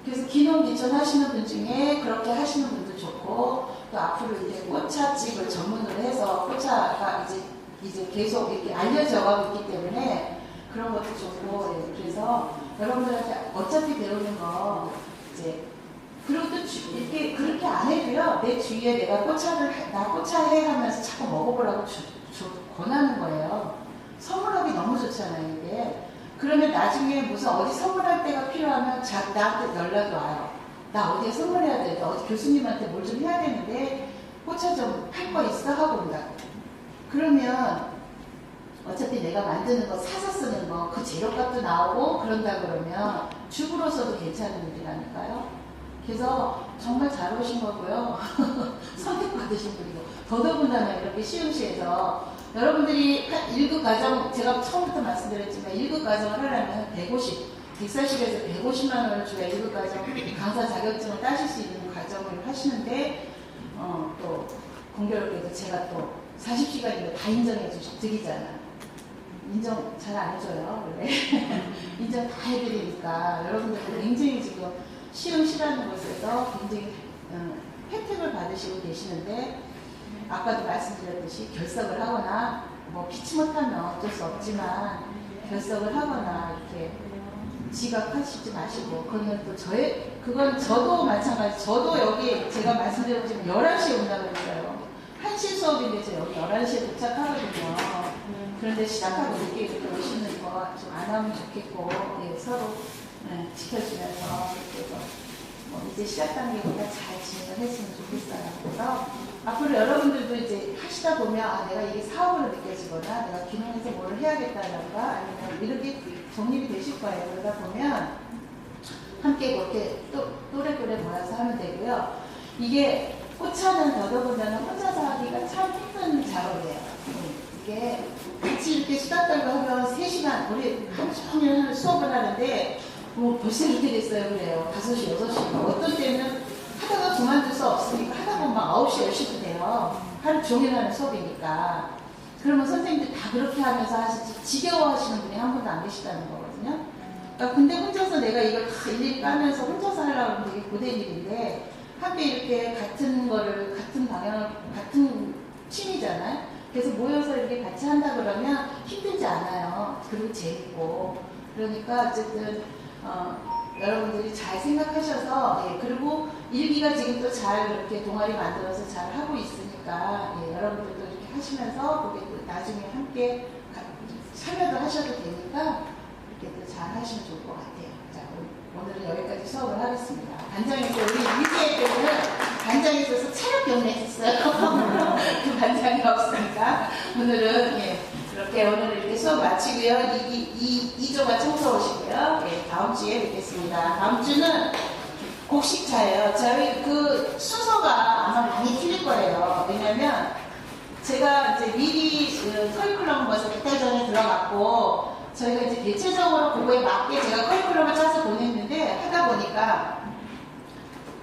그래서 기농기천 하시는 분 중에 그렇게 하시는 분도 좋고, 또 앞으로 이제 꽃차집을 전문으로 해서 꽃차가 이제 계속 이렇게 알려져 가고 있기 때문에 그런 것도 좋고, 예. 그래서 여러분들한테 어차피 배우는 거 이제, 그리고 또 이렇게 그렇게 안 해도요, 내 주위에 내가 나 꽃차해 하면서 자꾸 먹어보라고 권하는 거예요. 선물하기 너무 좋잖아요, 이게. 그러면 나중에 무슨 어디 선물할 때가 필요하면 나한테 연락이 와요. 나 어디에 선물해야 돼? 어디 교수님한테 뭘 좀 해야 되는데 꽃차 좀 팔 거 있어? 하고 온다고. 그러면 어차피 내가 만드는 거 사서 쓰는 거 그 재료값도 나오고 그런다 그러면 주부로서도 괜찮은 일이라니까요. 그래서 정말 잘 오신 거고요. 선택받으신 분이고 더더군다나 이렇게 시흥시에서 여러분들이 1급 과정, 제가 처음부터 말씀드렸지만 1급 과정을 하려면 140에서 150만 원을 줘야 1급 과정 강사 자격증을 따실 수 있는 과정을 하시는데 또 공교롭게도 제가 또 40시간이면 다 인정해 드리잖아. 인정 잘 안 해줘요, 원래. 인정 다 해드리니까 여러분들도 굉장히 지금 시흥시라는 곳에서 굉장히 혜택을 받으시고 계시는데 아까도 말씀드렸듯이 결석을 하거나 뭐 피치 못하면 어쩔 수 없지만 결석을 하거나 이렇게 지각하시지 마시고 그건 저도 마찬가지. 저도 여기 제가 말씀드렸지만 11시에 온다고 했어요. 1시 수업인데 저 여기 11시에 도착하거든요. 그런데 시작하고 늦게 이렇게 오시는 거 좀 안 하면 좋겠고, 예, 서로 지켜주면서 그래서 이제 시작 단계보다 잘 진행을 했으면 좋겠어요. 그래서 앞으로 여러분들도 이제 하시다 보면 내가 이게 사업으로 느껴지거나 내가 기능에서 뭘 해야겠다던가 아니면 이렇게 정립이 되실 거예요. 그러다 보면 함께 그렇게 또래또래 모여서 하면 되고요. 이게 꽃차는 더더군다나 혼자서 하기가 참 힘든 작업이에요. 이게 같이 이렇게 수다 떨고 하면 3시간, 우리 하루 종일 수업을 하는데 벌써 이렇게 됐어요. 그래요. 5시, 6시. 어떤 때는 하다가 그만둘 수 없으니까 하다 보면 막 9시, 10시도 돼요. 하루 종일 하는 수업이니까. 그러면 선생님들 다 그렇게 하면서 하시지 지겨워하시는 분이 한 분도 안 계시다는 거거든요. 그러니까 근데 혼자서 내가 이걸 다 일일이 까면서 혼자서 하려고 하면 되게 고된 일인데 함께 이렇게 같은 거를, 같은 방향을, 같은 취미잖아요. 그래서 모여서 이렇게 같이 한다 그러면 힘들지 않아요. 그리고 재밌고. 그러니까 어쨌든 여러분들이 잘 생각하셔서 그리고 일기가 지금 또 잘 이렇게 동아리 만들어서 잘 하고 있으니까 여러분들도 이렇게 하시면서 거기 또 나중에 함께 참여도 하셔도 되니까 이렇게 또 잘 하시면 좋을 것 같아요. 자, 오늘은 여기까지 수업을 하겠습니다. 반장에서 우리 위기에 때는 반장이 있어서 차력 경례했어요. 그 반장이 없으니까 오늘은 이렇게 오늘 이렇게 수업 마치고요. 2조가 청소 오시고요. 다음 주에 뵙겠습니다. 다음 주는 곡식차예요. 저희 그 순서가 아마 많이 틀릴 거예요. 왜냐면 제가 이제 미리 커리큘럼 벌써 몇 달 전에 들어갔고 저희가 이제 대체적으로 그거에 맞게 제가 커리큘럼을 짜서 보냈는데 하다 보니까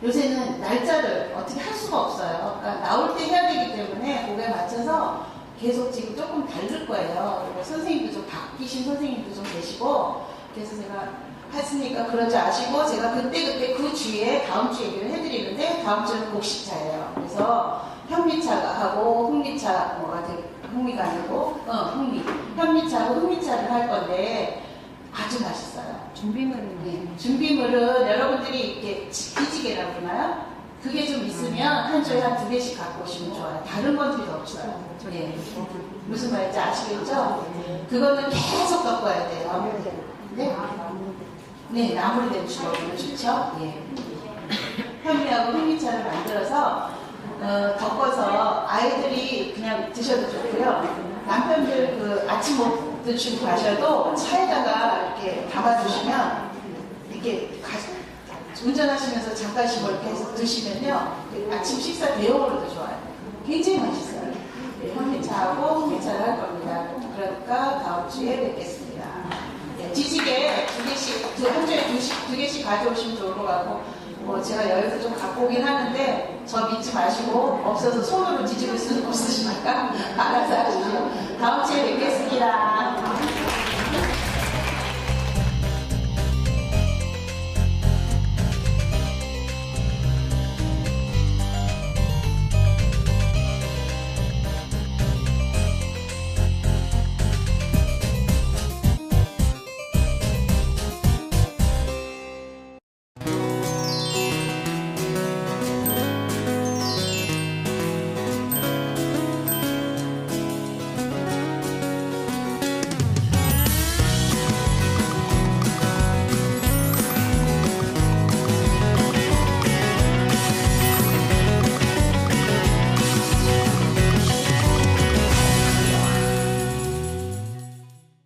요새는 날짜를 어떻게 할 수가 없어요. 그러니까 나올 때 해야 되기 때문에 그거에 맞춰서 계속 지금 조금 다를 거예요. 그리고 선생님도 좀 바뀌신 선생님도 좀 계시고 그래서 제가 했으니까 그런지 아시고 제가 그때 그 주에 다음 주 얘기를 해드리는데 다음 주는 곡식차예요. 그래서 현미차가 하고 흑미차 흑미가 아니고 현미차하고 흑미차를 할 건데 아주 맛있어요. 준비물은 여러분들이 이렇게 기지개라고 그러나요? 그게 좀 있으면 한 주에 한 2개씩 갖고 오시면 좋아요. 다른 건 필요 없어요. 무슨 말인지 아시겠죠? 그거는 계속 갖고와야 돼요. 네, 나물이 주먹으면 좋죠? 현미하고 흑미차를 만들어서 덮어서 아이들이 그냥 드셔도 좋고요. 남편들 그 아침 못 드시고 가셔도 차에다가 이렇게 담아주시면 이렇게 운전하시면서 잠깐씩 이렇게 해서 드시면요. 아침 식사 대용으로도 좋아요. 굉장히 맛있어요. 현미차하고 흑미차를 할 겁니다. 그러니까 다음 주에 뵙겠습니다. 지지개 2개씩, 한 주에 2개씩 가져오시면 좋을 것 같고 제가 여기서 좀 갖고 오긴 하는데 저 믿지 마시고 없어서 손으로 뒤집을 수는 없으시니까 알아서 하시죠. 다음 주에 뵙겠습니다.